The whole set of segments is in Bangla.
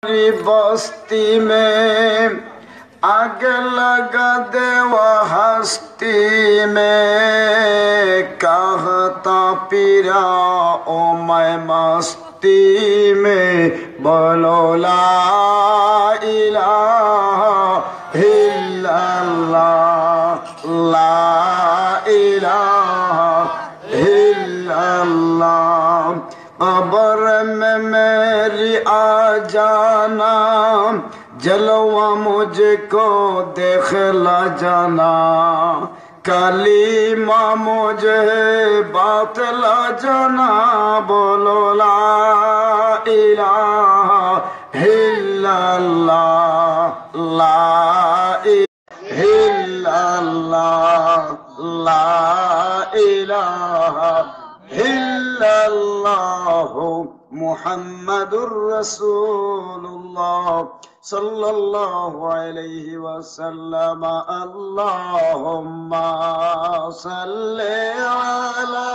बस्ती में आग लगा देवा हस्ती में कहता पीरा ओ मैं मस्ती में बोलो ला इलाहा इल्लल्लाह ला इलाहा इल्लल्लाह। कब्र में मेरी आ जाना, जलवा मुझको देखला जाना, कलीमा मुझे बातला जाना, बोलो ला इलाहा इल्लल्लाह ला इल्लल्लाह ला इलाहा इल्लल्लाह मुहम्मदुर रसूलुल्लाह सल्लल्लाहु अलैहि वसल्लम। अल्लाहुम्मा सल्ली अला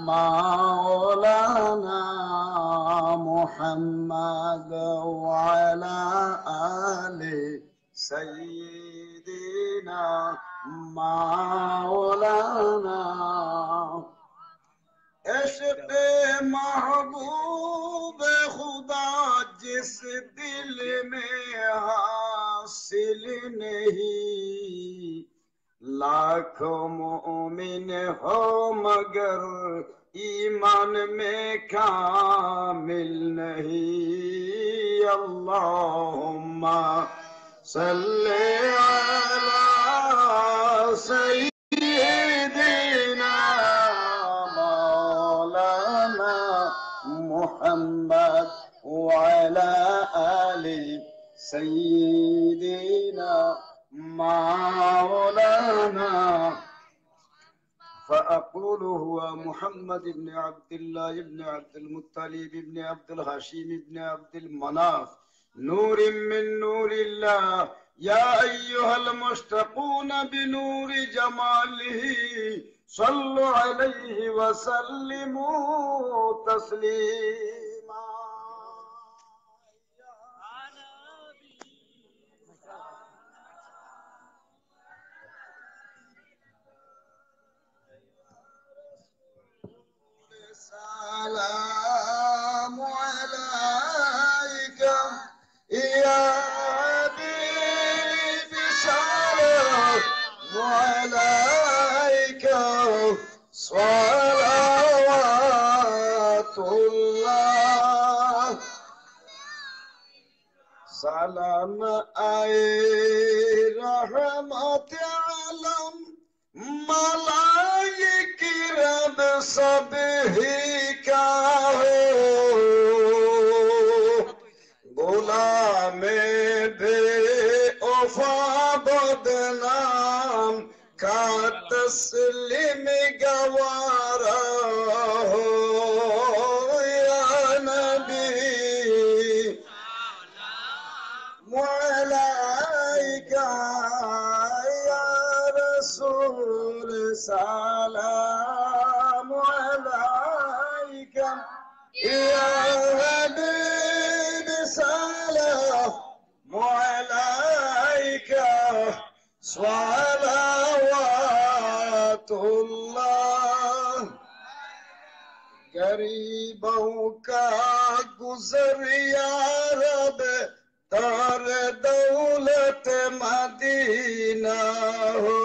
मौलाना मुहम्मद व अला आलि सय्यिदिना मौलाना। इश्क़ महबूब खुदा जिस दिल में हासिल नहीं, लाखों मोमिन हो मगर ईमान में कामिल नहीं। अल्लाहुम्मा सल्ली अला सय्यिदिना मौलाना मुहम्मद व अला आलि सय्यिदिना मौलाना। फ़अक़ूलु हुवा मुहम्मद इब्न अब्दिल्लाह इब्न अब्दुल मुत्तलिब इब्न अब्दुल हाशिम इब्न अब्दुल मनाफ नूरिम मिन नूरिल्लाह या अय्युहल मुश्तक़ून बिनूरि जमालिही सल्लु अलैहि व सल्लिमू तस्लीमा। सलाम अलैका या हबीबी सलाम अलैका सलावतुल्लाह। सलाम आए रहमत आलम मलाइक रब सब ही का हो, गुलामे बेवफा बदनाम का तस्लीम गवारा हो। या नबी मलाइका या रसूल सलाम अलैका या हबीब सलाम अलैका सलावतुल्लाह। गरीबों का गुजर या रब तार दौलत मदीना हो,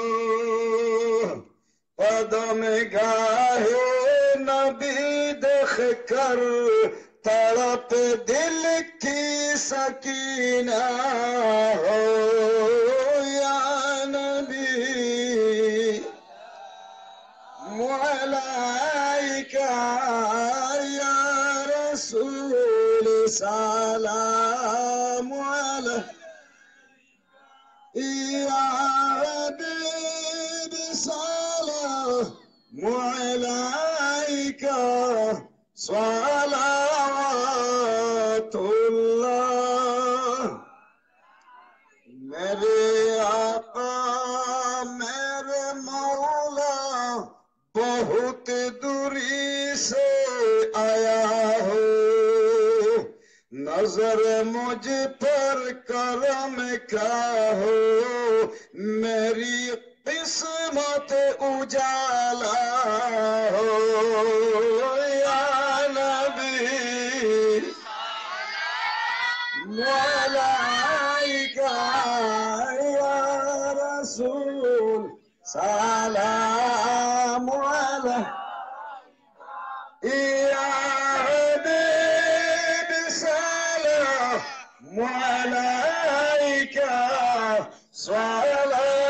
कदम गाहे नबी देख कर तड़प दिल की सकीना हो। या नबी मलाइका या रसूल सलाम अलैका या हबीब सलाम अलैका सलावतुल्लाह। मेरे आका मेरे मौला बहुत दूरी से आया नजर मुझ पर करम का हो, मेरी किस्मत उजाला हो। या नबी मलाइका या रसूल सलाम या हबीब सलाम अलैका सलावतुल्लाह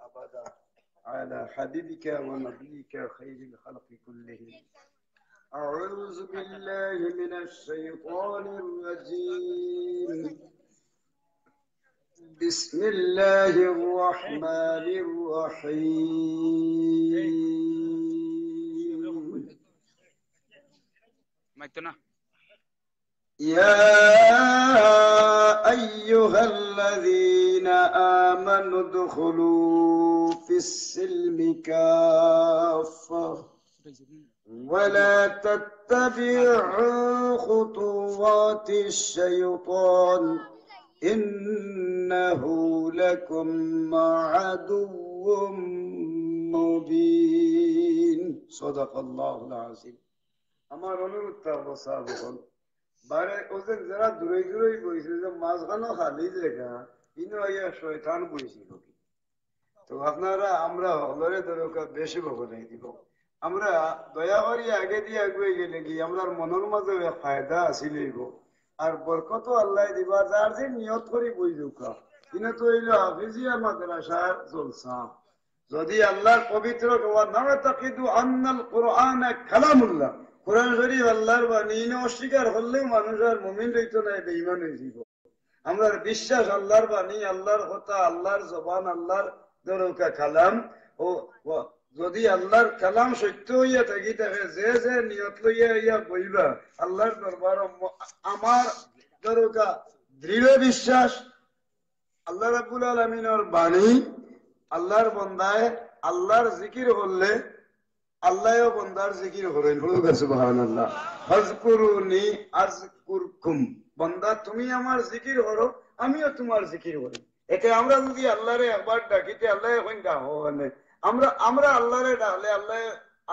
अबदा على حبيبك ونبيك خير الخلق كلهم. أعوذ بالله من الشيطان الرجيم. بسم الله الرحمن الرحيم. يا أيها الذين آمنوا ادخلوا في السلم كافة ولا تتبعوا خطوات الشيطان إنه لكم عدو مبين. صدق الله العظيم. আমার অনুরোধ বসাবো বারে ওদের যারা দূরে দূরে বইছে যে মাঝখানে খালি জায়গা ইনো আইয়া শয়তান বইছিল তো আপনারা আমরা হলরে দরকার বেশি বলে দিব। আমরা দয়া করি আগে দিয়ে আগুয়ে গেলে কি আমরা মনের মাঝে ফায়দা আসিলেইব আর বরকত আল্লাহ দিবা যার যে নিয়ত করি বই দুকা ইনো তো হইল হাফিজিয়া মাদ্রাসার জলসা। যদি আল্লাহর পবিত্র ওয়া নাতাকিদু আন্নাল কুরআন কালামুল্লাহ, কোরআন শরীফ আল্লাহর বাণী, ইনো অস্বীকার করলেও মানুষ আর মুমিন হইতো না, বেঈমান হয়ে যাব। আমরা বিশ্বাস আল্লাহর বাণী, আল্লাহর কথা, আল্লাহর জবান, আল্লাহর দরকা কালাম। ও যদি আল্লাহর কালাম সত্য হইয়া থাকি থাকে যে যে নিয়ত লইয়া ইয়া বইবা আল্লাহর দরবার, আমার দরকা দৃঢ় বিশ্বাস আল্লাহ রাব্বুল আলামিনের বাণী, আল্লাহর বন্দায় আল্লাহর জিকির করলে আল্লাহও বন্দার জিকির করেন। সুবহানাল্লাহ। ফাজকুরুনি আযকুরকুম, বান্দা তুমি আমার জিকির করো আমিও তোমার জিকির করি। এতে আমরা যদি আল্লাহরে একবার ডাকিতে আল্লাহ এখন ডাকো, আমরা আমরা আল্লাহরে ডাকলে আল্লাহ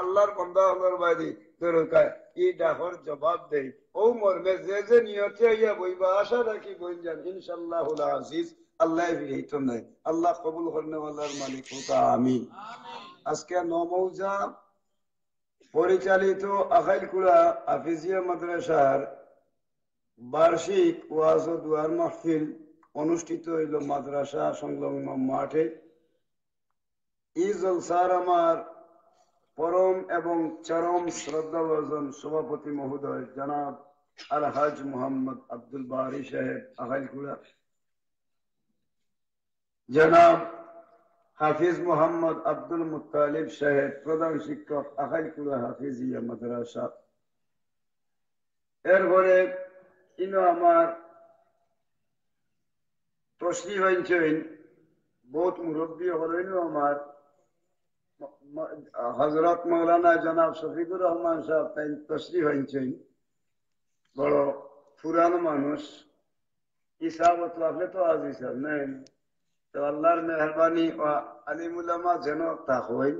আল্লাহর বান্দা আল্লাহর বাড়ি দরকার এই ডাকর জবাব দেই। ও মর্মে যে যে নিয়তে ইয়া বইবা আশা রাখি বইন যান ইনশাআল্লাহুল আজিজ আল্লাহ বিহিত নাই। আল্লাহ কবুল করনে আল্লাহর মালিক হোক আমিন। আজকে নমৌজা পরিচালিত আখাইলকুড়া হাফিজিয়া মাদ্রাসার বার্ষিক ওয়াজ ও দুয়ার মাহফিল অনুষ্ঠিত হইল মাদ্রাসা সংলগ্ন মাঠে। এই জলসার আমার পরম এবং চরম শ্রদ্ধাভাজন সভাপতি মহোদয় জনাব আলহাজ মোহাম্মদ আব্দুল বারি সাহেব আখাইলকুড়া, জনাব হাফিজ মোহাম্মদ আব্দুল মুত্তালিব সাহেব প্রধান শিক্ষক আখাইলকুড়া হাফিজিয়া মাদ্রাসা, এরপরে ইনো আমার তশরিফ আনছেন বহুত মুরব্বী হলেন আমার হজরত মৌলানা জনাব শফিকুর রহমান সাহেব, তাই তশরিফ আনছেন। বড় পুরানো মানুষ, হিসাবত লাগলে তো আজ হিসাব নেই। তো আল্লাহর মেহরবানি ও আলিমুলামা যেন তা হয়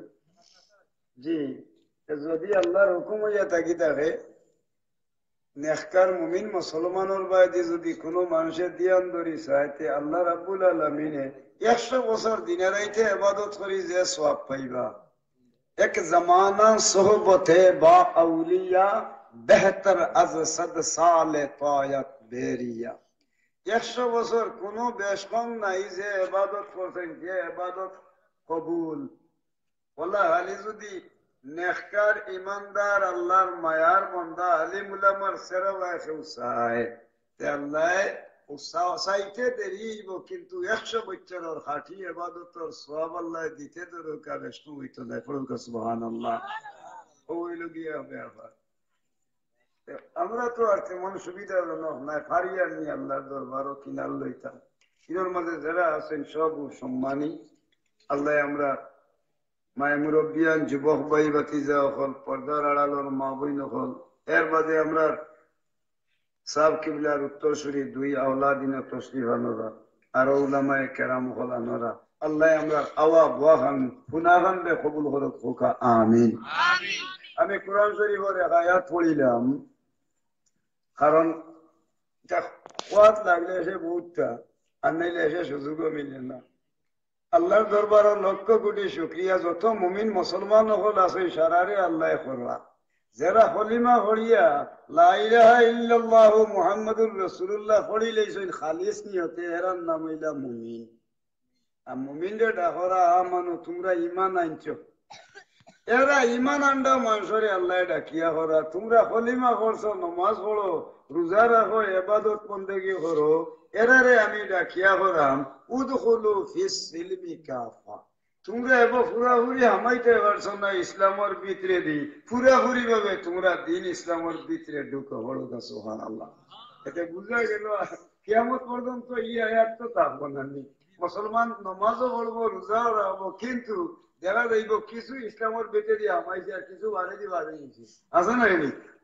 জি, যদি আল্লাহর হুকুম হইয়া থাকি থাকে নেককার মুমিন মুসলমানের বাইরে যদি কোনো মানুষের দিয়ান ধরি চাইতে আল্লাহ রাব্বুল আলামিনে 100 বছর দিনে রাইতে ইবাদত করি যে সওয়াব পাইবা। এক জামানা সোহবতে বা আউলিয়া বেহতর আজ 100 সালে তায়াত বেরিয়া। 100 বছর কোন বেশকম নাই যে ইবাদত করছেন, যে ইবাদত কবুল। বলা আলী যদি নেককার ইমানদার আল্লাহর মায়ার বান্দা আলিম উলামার সেরাওয়ায় উসায় তে আল্লাহ উসাইতে দেরিব, কিন্তু 100 বছরের খাঁটি ইবাদতের সওয়াব আল্লাহ দিতে দরকার বেশকম হইতো না। পড়ুকা সুবহানাল্লাহ। ওই লগিয়া হবে আবার আমরা তো আর তেমন সুবিধাজনক নাই, ফারিয়ার নি আল্লাহর দরবারও কিনার লইতাম। এর মাঝে যারা আছেন সব সম্মানী আল্লাহ আমরা মায় মুরব্বিয়ান, যুবক ভাই ভাতিজা হল, পর্দার আড়ালোর মা বইন হল, এর বাদে আমরা সাব কিবলার উত্তরসূরি দুই আওলাদিন তশরিফ আনোরা, আরো উলামায়ে কেরাম হল আনোরা। আল্লাহ আমরা আওয়া বাহান ফুনাগান বে কবুল হরত হোকা, আমিন। আমি কোরআন শরীফের এক আয়াত পড়িলাম, কারণ ওয়াজ লাগলে এসে বহুতটা, আর নাইলে এসে সুযোগও মিলে না। আল্লাহর দরবার লক্ষ কোটি শুক্রিয়া, যত মুমিন মুসলমান হল আছে সারারে আল্লাহ করবা, যারা হলিমা হরিয়া লা ইলাহা ইল্লাল্লাহু মুহাম্মাদুর রাসূলুল্লাহ পড়ি লইছেন খালিস নিয়তে, এরার নাম হইলা মুমিন। আর মুমিনরে ডাকরা আমানু, তোমরা ঈমান আনছো। এরা ঈমান আনডা মানুষরে আল্লাহ ডাকিয়া করা, তোমরা হলিমা করছো, নামাজ পড়ো, রোজা রাখো, ইবাদত বন্দেগি করো, এরারে আমি ডাকিয়া করাম উদখুলু ফিস সিলমি কাফা। তোমরা এবার পুরাপুরি হামাইতে পারছো না ইসলামের ভিতরে দি, পুরাপুরি ভাবে তোমরা দিন ইসলামের ভিতরে ঢুকো। বড় সুবহানাল্লাহ। এতে বুঝা গেল কিয়ামত পর্যন্ত এই আয়াত তো থাকবো না। মুসলমান নামাজও পড়বো, রোজাও রাখবো, কিন্তু দেখা যাইব কিছু ইসলামের ভিতরে হামাইছে আর কিছু বাড়ি দি বাড়ি গেছে, আছে না?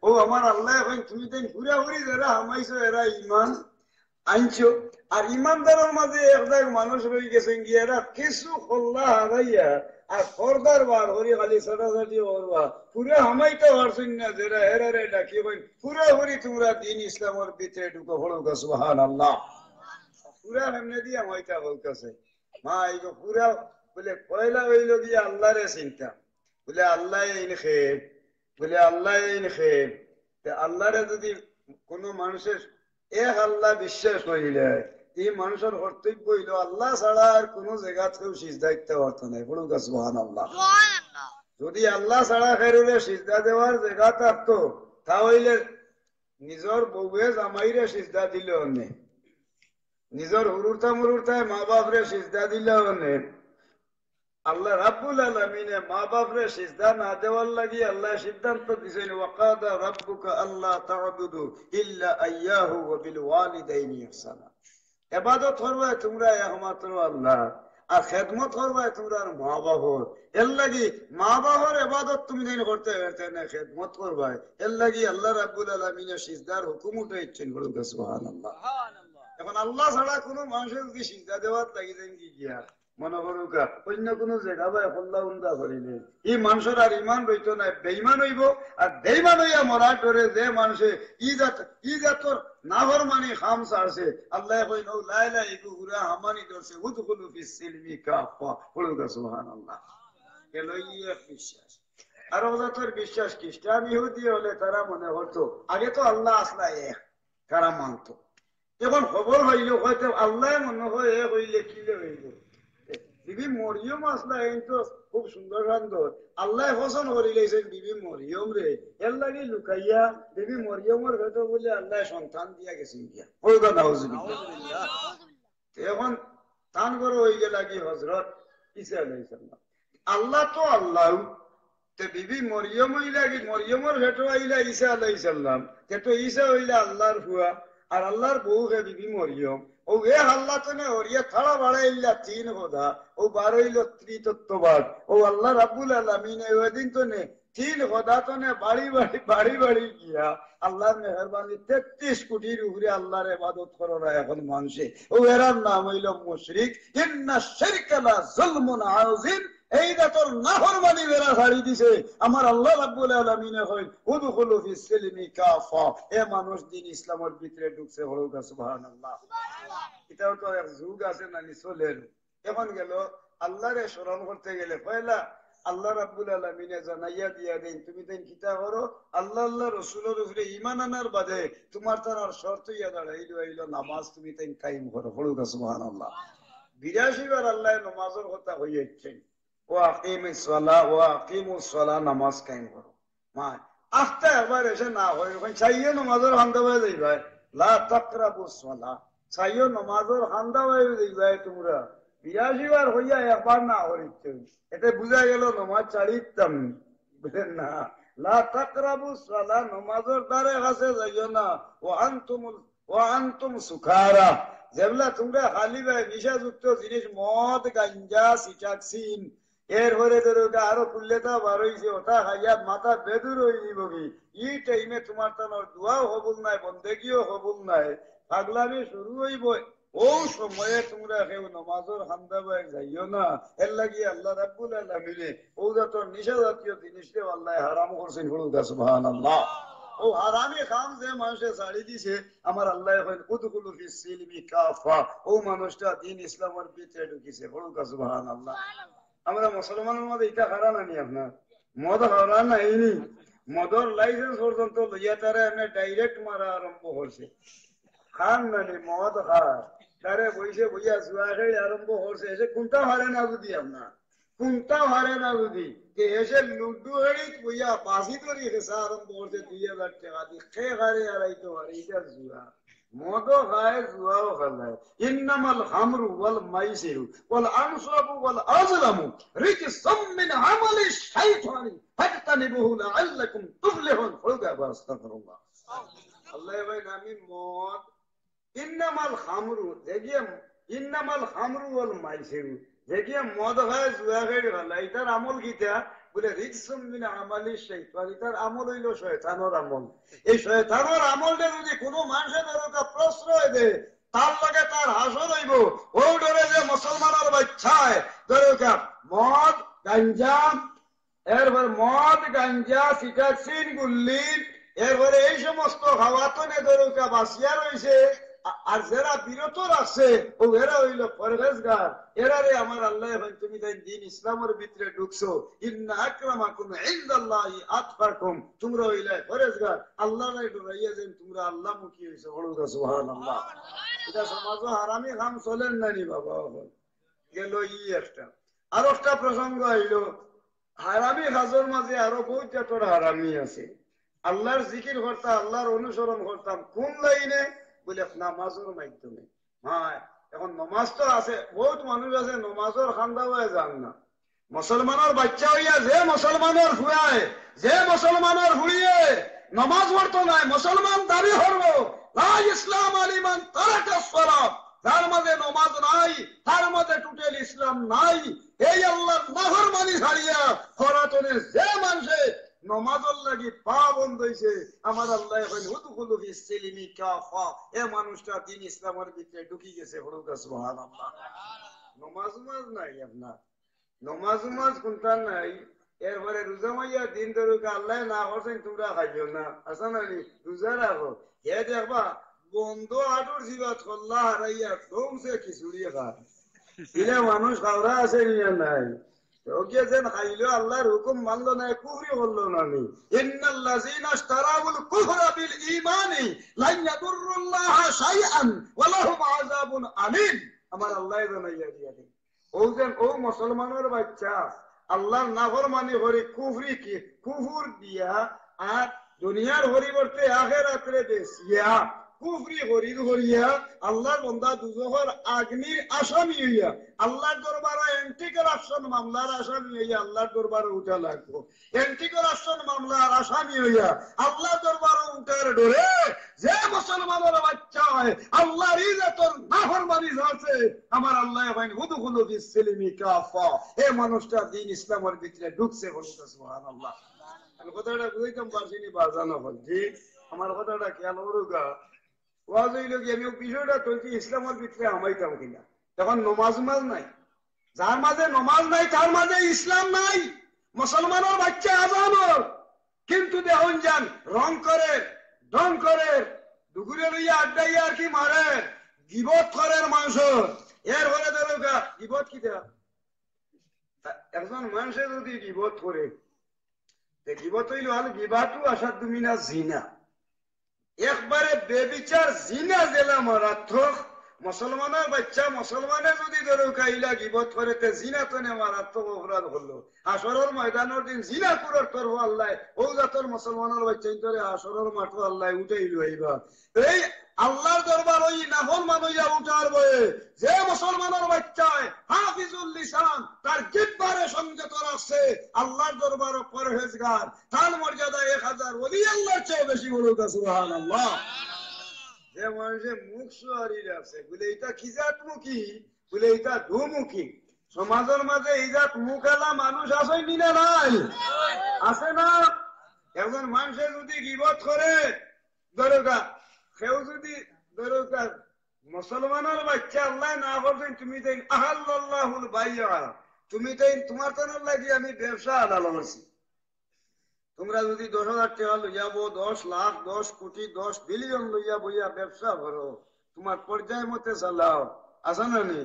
ও আমার আল্লাহ এখন তুমি তাই পুরাপুরি যারা হামাইছো এরা ইমান আনছো। আর ইমানদারের মাঝে একদাক মানুষ রয়ে গেছেন গিয়ে এরা কিছু খোল্লা হারাইয়া আর পর্দার বার হরি খালি ছোটাছাটি করবা, পুরা হামাইতে পারছেন না যারা এরারে ডাকি ভাই পুরাপুরি তোমরা দিন ইসলামের ভিতরে ঢুকো। হলুকা সুবহানাল্লাহ। পুরা এমনি দিয়ে হামাইতা বলতেছে মা এই পুরা বলে পয়লা হইল গিয়ে আল্লাহরে চিন্তা, বলে আল্লাহ ইন খেব, বলে আল্লাহ ইন খেব। আল্লাহরে যদি কোন মানুষের এক আল্লাহ বিশ্বাস করিলে এই মানুষের কর্তব্য হইল আল্লাহ ছাড়া আর কোন জায়গা কেউ সিজদা দিতে পারত না। বলুন সুবহানাল্লাহ। যদি আল্লাহ ছাড়া খেরুরে সিজদা দেওয়ার জায়গা থাকতো তাহলে নিজের বউয়ে জামাইরে সিজদা দিল অনে, নিজের হুরুরতা মুরুরতায় মা বাপরে সিজদা দিল অনে। আল্লাহ রাব্বুল আলামিনে মা বাপরে সিজদা না দেওয়ার লাগি আল্লাহ সিদ্ধান্ত দিয়েছেন ওয়াকাদা রাব্বুকা আল্লাহ তা'বুদু ইল্লা ইয়্যাহু ওয়া বিল ওয়ালিদাইনি ইহসানা। ইবাদত করবে তোমরা একমাত্র আল্লাহ, আর খেদমত করবে তোমরা মা বাবার। এর লাগি মা বাবার ইবাদত তুমি দিন করতে পারতে না, খেদমত করবে। এর লাগি আল্লাহ রাব্বুল আলামিনে সিজদার হুকুম উঠাইছেন। বলুন সুবহানাল্লাহ। এখন আল্লাহ ছাড়া কোনো মানুষের যদি সিজদা দেওয়ার লাগি দেন কি গিয়া মনে করুকা অন্য কোনো জায়গা বা হল্লা উন্দা করিলে এই মানুষের আর ইমান রইতো না, বেইমান হইব। আর বেইমান হইয়া মরার ধরে যে মানুষে ই জাতর নাহর মানে খাম ছাড়ছে আল্লাহ কই নও লা ইলাহা ইল্লাল্লাহ হামানি ধরছে উদখুলু ফিস সিলমি কাফা। বলুন সুবহানাল্লাহ। এলই বিশ্বাস। আর ওদের বিশ্বাস খ্রিস্টান ইহুদি হলে তারা মনে হতো আগে তো আল্লাহ আসলা এক, তারা মানত। এখন খবর হইল হয়তো আল্লাহ মনে হয় এ হইলে কিলে হইল। বিবি মরিয়ম আসলা এই তো খুব সুন্দর রান্ধর, আল্লাহ পছন্দ করি লেছেন বিবি মরিয়ম রে, এর লাগে লুকাইয়া বিবি মরিয়মের ভেতর বলে আল্লাহ সন্তান দিয়া গেছেন গিয়া। এখন তান করে হয়ে গেল কি হজরত ঈসা আলাইহিস সালাম। আল্লাহ তো আল্লাহ, বিবি মরিয়ম হইলা কি মরিয়মের ভেতর আইলা ঈসা আলাইহিস সালাম, তো ঈসা হইলা আল্লাহর হুয়া আর আল্লাহর বউ হে বিবি মরিয়ম। ও এ আল্লাহ তো নে ওরিয়া থাড়া বাড়াইলা তিন খোদা, ও বারইল ত্রিতত্ত্ববাদ। ও আল্লাহ রাব্বুল আলামিন ওইদিন তো নে তিন খোদা তো নে বাড়ি বাড়ি বাড়ি বাড়ি গিয়া আল্লাহর মেহরবানি 33 কোটির উপরে আল্লাহর ইবাদত করা এখন মানুষে। ও এরার নাম হইল মুশরিক। ইন্না শিরকা লা যুলমুন আযীম। এই দাতর নাফরমানি বেরা ছাড়ি দিছে আমার আল্লাহ রাব্বুল আলামিনে কই উদখুলু ফিস সিলমি কাফা। এ মানুষ দিন ইসলামের ভিতরে ঢুকছে। হলুকা সুবহানাল্লাহ। এটাও তো এক যুগ আছে না চলের। এখন গেল আল্লাহরে স্মরণ করতে গেলে পয়লা আল্লাহ রাব্বুল আলামিনে জানাইয়া দিয়া দেন তুমি দেন কিতা করো আল্লাহ আল্লাহ রসুলের উপরে ঈমান আনার বাদে তোমার তার শর্ত ইয়া দাঁড়াইলো আইলো নামাজ তুমি দেন কায়েম করো। হলুকা সুবহানাল্লাহ। 82 বার আল্লাহ নামাজের কথা হইয়াছেন ও আকিমিস সালাহ ও আকিমুস সালাহ, নামাজ কায়েম করো। মা আস্তে একবার এসে না হয় ওখানে চাইয়ে নামাজের হান্দা হয়ে যাইবা লা তাকরাবুস সালাহ, চাইও নামাজের হান্দা হয়ে যাইবা তোমরা। 82 বার হইয়া একবার না হইছে এতে বুঝা গেল নামাজ ছাড়িতাম বুঝলেন না। লা তাকরাবুস সালাহ, নামাজের দ্বারে কাছে যাইও না। ও আনতুম সুখারা, যেগুলা তোমরা খালি ভাই নিশাযুক্ত জিনিস মদ গাঞ্জা সিটাকসিন এরপরে ধরো আরো কুল্লেতা বার হয়েছে ওটা খাইয়া মাথা বেদুর হয়ে দিব কি ই টাইমে তোমার তোমার দোয়াও হবুল নাই বন্দেগিও হবুল নাই পাগলামি শুরু হইব ও সময়ে তোমরা কেউ নমাজের খান্দাবাই যাইও না এর লাগি আল্লাহ রাব্বুল আলামিন ও যত নিশা জাতীয় জিনিসকে আল্লাহ হারাম করছেন বলুন সুবহানাল্লাহ। ও হারামি খাম যে মানুষে ছাড়ি দিছে আমার আল্লাহ উদখুলু ফিস সিলমি কাফা ও মানুষটা দিন ইসলামের ভিতরে ঢুকিছে বলুন সুবহানাল্লাহ। আমরা মুসলমানের মধ্যে এটা হারা নানি আপনার মদ হারা নাইনি মদর লাইসেন্স পর্যন্ত লইয়া তারা এমনি ডাইরেক্ট মারা আরম্ভ করছে খান নানি মদ খার তারে বইসে বইয়া জুয়া খেয়ে আরম্ভ করছে এসে কোনটাও হারে না বুঝি আপনার কোনটাও হারে না বুঝি এসে লুডু হেড়ি বইয়া বাসি ধরি খেসা আরম্ভ করছে 2000 টাকা দিয়ে খেয়ে হারে আর আইতো হারে এটা জুয়া মদও খায় জুয়াও খেলায় ইন্নামাল হামরু ওয়াল মাইসিরু ওয়াল আনসাবু ওয়াল আজলামু রিজসুম মিন আমালিশ শাইতানি ফাজতানিবুহু লাআল্লাকুম তুফলিহুন ফুলগা আস্তাগফিরুল্লাহ। আল্লাহ ভাই নামি মদ ইন্নামাল হামরু দেখিয়ে ইন্নামাল হামরু ওয়াল মাইসিরু দেখিয়ে মদ খায় জুয়া খায় খেলায় এটার আমল কিটা বলে রিজসুম মিন আমালিশ শাইতানি তার আমল হইল শয়তানের আমল। এই শয়তানের আমলটা যদি কোনো মানুষের দরকার প্রশ্রয় দেয় তার লগে তার হাসর হইব ও ডরে যে মুসলমানের বাচ্চায় দরকার মদ গাঞ্জা এরপর মদ গাঞ্জা সিটাসিন গুল্লি এরপরে এই সমস্ত খাওয়াতনে দরকার বাসিয়া রয়েছে আর যারা বিরত রাখছে ও এরা হইল পরহেজগার এরারে আমার আল্লাহ তুমি তাই দিন ইসলামের ভিতরে ঢুকছো ইন্না আকরামাকুম ইনদাল্লাহি আতকাকুম তোমরা হইলে পরহেজগার আল্লাহরে ডরাইয়া যেন তোমরা আল্লাহমুখী হইছো বলো সুবহানাল্লাহ। এটা সমাজে হারামি কাম চলেন নানি বাবা গেল একটা আর একটা প্রসঙ্গ আইলো হারামি কাজের মাঝে আরো বহুত জাতের হারামি আছে। আল্লাহর জিকির করতাম আল্লাহর অনুসরণ করতাম কোন লাইনে বলে নামাজের মাধ্যমে। হ্যাঁ এখন নমাজ তো আছে বহুত মানুষ আছে নমাজের খান্দা হয়ে যান না মুসলমানের বাচ্চা হইয়া যে মুসলমানের ফুয়ায় যে মুসলমানের ফুড়িয়ে নমাজ পড়তো নাই মুসলমান দাবি করবো লা ইসলাম আলিমান তারাকাস সালাত তার মধ্যে নমাজ নাই তার মধ্যে টোটাল ইসলাম নাই। এই আল্লাহর নাফরমানি ছাড়িয়া ফরাতনে যে মানুষে নমাজের লাগি পা বন্ধ হইছে আমার আল্লাহ কইল উদখুলু ফিস সিলমি কাফা এই মানুষটা দিন ইসলামের ভিতরে ঢুকি গেছে বলুন সুবহানাল্লাহ। নমাজ নাই আপনার নমাজ কোনটা নাই এরপরে রোজা মাইয়া দিন ধরে আল্লাহ না করছেন তোমরা খাইও না আসা না রোজা রাখো হে দেখবা বন্ধ আটুর জীবাত খোল্লা হারাইয়া দমছে খিচুড়ি খায় দিলে মানুষ খাওয়া আছে নিয়ে নাই ওকে যেন খাইলো আল্লাহর হুকুম মানলো না কুফরি করলো না নি ইন্নাল্লাযীনা ইশতারাউল কুফরা বিল ঈমানি লা ইয়াদুরুল্লাহা শাইআন ওয়া লাহুম আযাবুন আলীম আমার আল্লাহ জানাইয়া দিয়া দেন ও যেন ও মুসলমানের বাচ্চা আল্লাহর নাফরমানি করে কুফরি কি কুফর দিয়া আর দুনিয়ার পরিবর্তে আখিরাতে দেশিয়া কুফরি হরিদ হরিয়া আল্লাহর বান্দা দুজখের আগ্নির আসামি হইয়া আল্লাহর দরবারে এন্টি কারাপশন মামলার আসামি হইয়া আল্লাহর দরবারে উঠা লাগবো। এন্টি কারাপশন মামলার আসামি হইয়া আল্লাহর দরবারে উঠার ডরে যে মুসলমানের বাচ্চা হয় আল্লাহর ইজ্জতের নাফরমানি আছে আমার আল্লাহ ভাই উদখুলু ফিস সিলমি কাফা এই মানুষটা দিন ইসলামের ভিতরে ঢুকছে বলুন সুবহানাল্লাহ। আমি কথাটা বুঝাইতাম পারছিনি বাজানো হল জি আমার কথাটা খেয়াল করুগা ওয়াজ হইল কি আমি বিষয়টা চলছি ইসলামের ভিতরে আমাইতাম কিনা তখন নমাজ নাই যার মাঝে নমাজ নাই তার মাঝে ইসলাম নাই মুসলমানের বাচ্চা আজানোর কিন্তু দেখুন যান রং করে ঢং করে দুগুরে লইয়া আড্ডাইয়া আর কি মারে গিবত করে মানুষ এর হলে ধরো গিবত কি দেয়া একজন মানুষের যদি গিবত করে গিবত হইল হল গিবাতু আসাদু মিনাজ জিনা একবারে বেবিচার জিনা জেলা মারাত্মক মুসলমানের বাচ্চা মুসলমানে যদি ধরো কাইলা গিবত করে জিনা তো মারাত্মক অপরাধ হলো হাসরের ময়দানের দিন জিনা করার তরফ আল্লাহ ও জাতর মুসলমানের বাচ্চা ধরে হাসরের মাঠ আল্লাহ উঠাই লইবা এই আল্লাহর দরবার ওই নাফরমান হইয়া উঠার বয়ে যে মুসলমানের বাচ্চায় হাফিজুল লিসান তার জিহ্বারে সংযত রাখছে আল্লাহর দরবার পরহেজগার তার মর্যাদা 1000 ওলি আল্লাহর চেয়ে বেশি বলুক সুবহানাল্লাহ। যে মানুষের মুখ সুয়ারি আছে বলে এটা খিজাত মুখী বলে এটা ধুমুখী সমাজের মাঝে ইজাত মুখালা মানুষ আসেনি না নাই? আছে না? একজন মানুষে যদি গিবত করে দরকার, কেউ যদি দরকার মুসলমানের বাচ্চা আল্লাহ না বলছেন তুমি দেন আহাল্লাহুল বাইয়া, তুমি দেন তোমার তো লাগি আমি ব্যবসা হালাল করছি। তোমরা যদি 10,000 টাকা লইয়াবো, 10 লাখ, 10 কোটি, 10 বিলিয়ন লইয়া বইয়া ব্যবসা করো, তোমার পর্যায় মতে চালাও, আসা না নেই?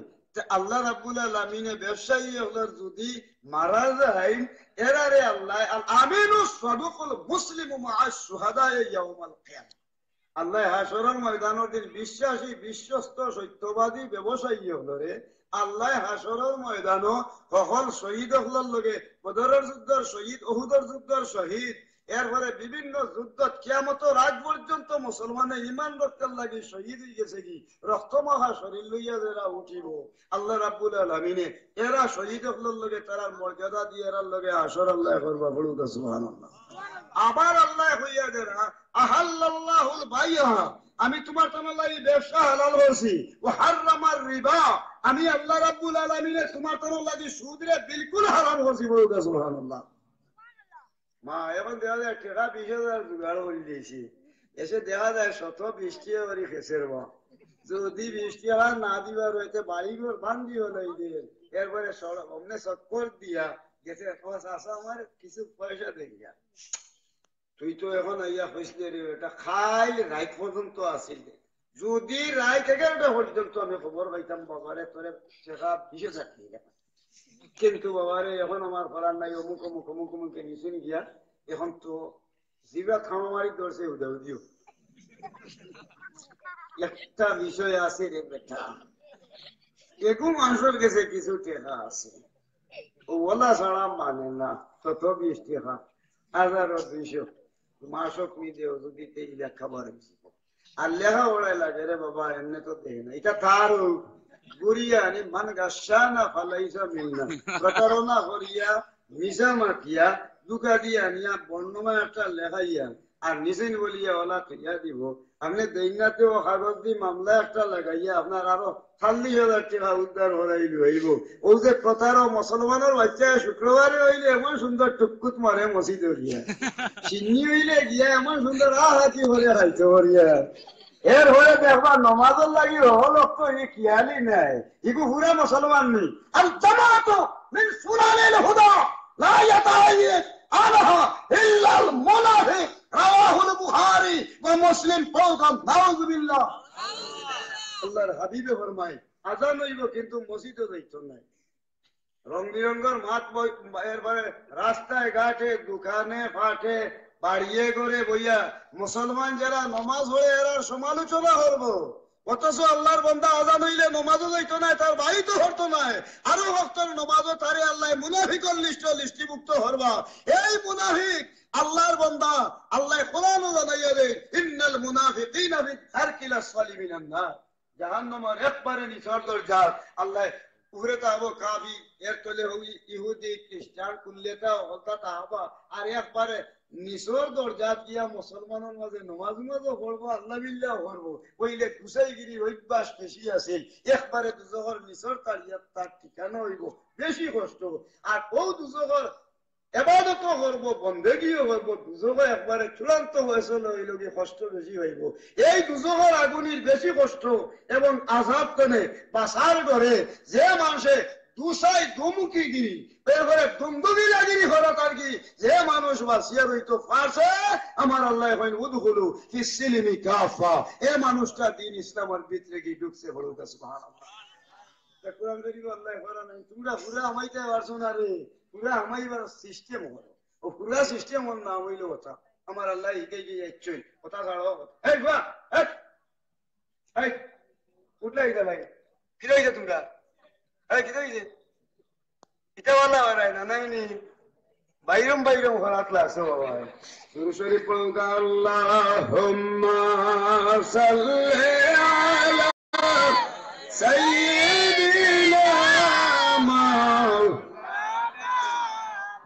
আল্লাহ রাব্বুল আলামিনে ব্যবসায়ী হলার যদি মারা যায়, এরারে আল্লাহ আমিনু সাদুকুল মুসলিমু মা'আশ শুহাদায়ে ইয়াউমাল কিয়ামah, আল্লাহ হাসরের ময়দানের দিন বিশ্বাসী বিশ্বস্ত সত্যবাদী ব্যবসায়ী হলরে আল্লাহ হাসরের ময়দানও সকল শহীদ হলার লগে বদরের যুদ্ধের শহীদ, উহুদের যুদ্ধের শহীদ, এরপরে বিভিন্ন যুদ্ধ কিয়ামত রাত পর্যন্ত মুসলমানের ইমান রক্ষার লাগি শহীদ হয়ে গেছে কি রক্তমাখা শরীর লইয়া যারা উঠিব আল্লাহ রাব্বুল আলামিনে এরা শহীদ হলার লগে তার মর্যাদা দিয়ে এরার লগে হাসর আল্লাহ করবা। বলুন সুবহানাল্লাহ। আবার আল্লাহ হইয়া দেরা আহাল্লাহুল বাইয়া, আমি তোমার তোমার লাগি ব্যবসা হালাল করছি, ও হারামার রিবা, আমি আল্লাহ রাব্বুল আলামিনে তোমার তোমার লাগি সুদরে বিলকুল হারাম করছি। বলুন সুবহানাল্লাহ। মা এখন দেখা যায় টাকা 20,000 জোগাড় করে দিয়েছি, এসে দেখা যায় 120 টাকা করে খেসের বা, যদি 20 টাকা না দিবার হইতে বাড়ি ঘর ভাঙ্গি হলো এরপরে অমনে চক্কর দিয়া গেছে আসা আমার কিছু পয়সা দেখিয়া, তুই তো এখন আইয়া হয়েছিল রে, এটা খাই রাইট পর্যন্ত আসিল, যদি রাইট 11টা পর্যন্ত আমি খবর পাইতাম বাবারে তোরে টাকা 20,000 টাকা, কিন্তু বাবারে এখন আমার করার নাই, অমুক অমুক অমুক অমুকে নিচে গিয়া এখন তো জিবা খামারি ধরছে উদিও। একটা বিষয় আছে রে বেটা, এরকম মানুষের কাছে কিছু টাকা আছে ওলা ছাড়া মানে না, তত 20 টাকা 1,200 মাসক নিদেও যদি 3 লাখ খাবার আর লেখা ওড়াই লাগে রে বাবা, এমনি তো দেয় না, এটা তার গুড়িয়া আনি মান গাছা না ফালাইছা মিলনা প্রতারণা করিয়া মিশা মাখিয়া দুকা দিয়া নিয়া বর্ণমা একটা লেখাইয়া আর নিচে বলিয়া ওলা ফিরিয়া দিব, আপনি দৈনাতেও কাগজ দিয়ে মামলা একটা লাগাইয়া আপনার আরো 40,000 টাকা উদ্ধার হরাই হইব। ও যে প্রতার মুসলমানের বাচ্চা শুক্রবারে হইলে এমন সুন্দর টুকুত মারে মসজিদ হরিয়া, চিনি হইলে গিয়া এমন সুন্দর হাতি হরিয়া খাইতে হরিয়া, এর হয়ে দেখবা নমাজের লাগি হলক তো ই খেয়ালি নাই, ইগু পুরা মুসলমান নেই। আর জামাত মিন সুনানিল হুদা লা ইয়াতাইয়িদ আনহা ইল্লাল মুনাফিক, রাওয়াহুল বুখারী ওয়া মুসলিম। পড়াম নাউযুবিল্লাহ। আল্লাহর হাবিবে ফরমায় আযান হইব কিন্তু মসজিদে যাইতো না, রং বিরঙ্গের মাঠ এরপরে রাস্তায় ঘাটে দোকানে ফাটে বাড়িয়ে করে বইয়া মুসলমান যারা নমাজ হয়ে এরা সমালোচনা করবো, অথচ আল্লাহর বান্দা আযান হইলে নমাজও যাইতো না, তার বাড়ি তো হতো না, আরো ভক্তর নমাজও তারে আল্লাহ মুনাফিকর লিস্টিভুক্ত হরবা। এই মুনাফিক আল্লাহর বান্দা আল্লাহ কোরআনও জানাইয়া দেয় ইন্নাল মুনাফিকিনা ফি দারকিল আসফালি মিনান নার, জাহান্নামের একবারে নিচের দরজা। আল্লাহ উহরে তাহবো কাবি, এর তলে হই ইহুদি খ্রিস্টান কুল্লেটা হতা তাহবা, আর একবারে নিচর দরজাত গিয়া মুসলমানের মাঝে নমাজ মাঝও পড়বো, আল্লাহ বিল্লাহ পড়বো, ওইলে কুসাইগিরি অভ্যাস বেশি আছে, একবারে দুজোর নিচর তারিয়া তার ঠিকানা হইব বেশি কষ্ট। আর ও দুজোর এবাদত করবো বন্দেগিও করবো, দুজোগ একবারে চূড়ান্ত হয়েছিল হইল কি কষ্ট বেশি হইব। এই দুজোগের আগুনির বেশি কষ্ট এবং আজাব তেনে বাসার ঘরে যে মানুষে দুসাই দুমুখী গিরি এরপরে দুমদুমি লাগিরি হরত আর কি, যে মানুষ বাঁচিয়া রইতো পারছে আমার আল্লাহ উদখুলু ফিস সিলমি কাফা, এ মানুষটা দিন ইসলামের ভিতরে গিয়ে ঢুকছে। বলুন সুবহানাল্লাহ। কোরআন শরীফ আল্লাহ করা নাই, তোমরা পুরা আমাইতে পারছো না রে, পুরা আমাইবার সিস্টেম হলো, ও পুরা সিস্টেম হল না হইল কথা আমার আল্লাহ হিকে গিয়ে যাচ্ছই কথা ছাড়ো। এই বাহ এই উঠলাই গেলাই কি রইছে তোমরা, এই কি রইছে এটা বলা হয় না নাই নি বাইরম বাইরম হরাত লাগছে বাবা। সুর শরীফ পড়ুন আল্লাহুম্মা সাল্লি আলা সাইয়্যিদিনা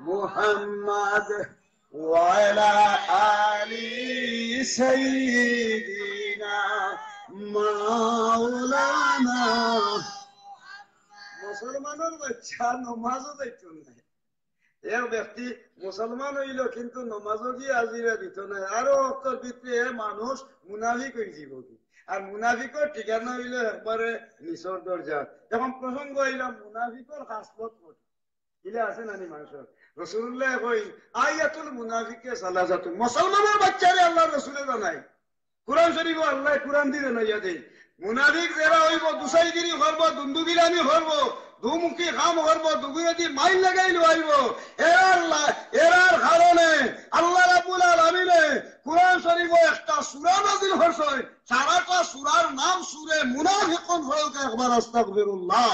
মুহাম্মাদ ওয়া আলা আলি সাইয়্যিদিনা মাওলানা মুসলমানের বাচ্চা নমাজও যাইত না এক ব্যক্তি মুসলমান হইল কিন্তু নমাজও গিয়ে আজিরা দিত না আরো অক্তর ভিতরে মানুষ মুনাফিক হয়ে যাব কি আর মুনাফিকর ঠিকানা হইল একবারে নিচর দরজা যখন প্রসঙ্গ হইলাম মুনাফিকর হাসপত ইলে আছে নানি মানুষের রসুল্লাহ কই আয়াতুল মুনাফিকে সালাসাতুন মুসলমানের বাচ্চারে আল্লাহ রসুলে জানাই কুরআন শরীফ আল্লাহ কুরআন দিয়ে নাইয়া দেই মুনাফিক যারা হইব দুসাইগিরি করব দুন্দুগিরানি করব দুমুখী কাম করব দুগুয়েদি মাইল লাগাই লইব এরার কারণে আল্লাহ রাব্বুল আলামিনে কুরআন শরীফে একটা সূরা নাযিল করছে সারাটা সূরার নাম সূরা মুনাফিকুন হলকে একবার আস্তাগফিরুল্লাহ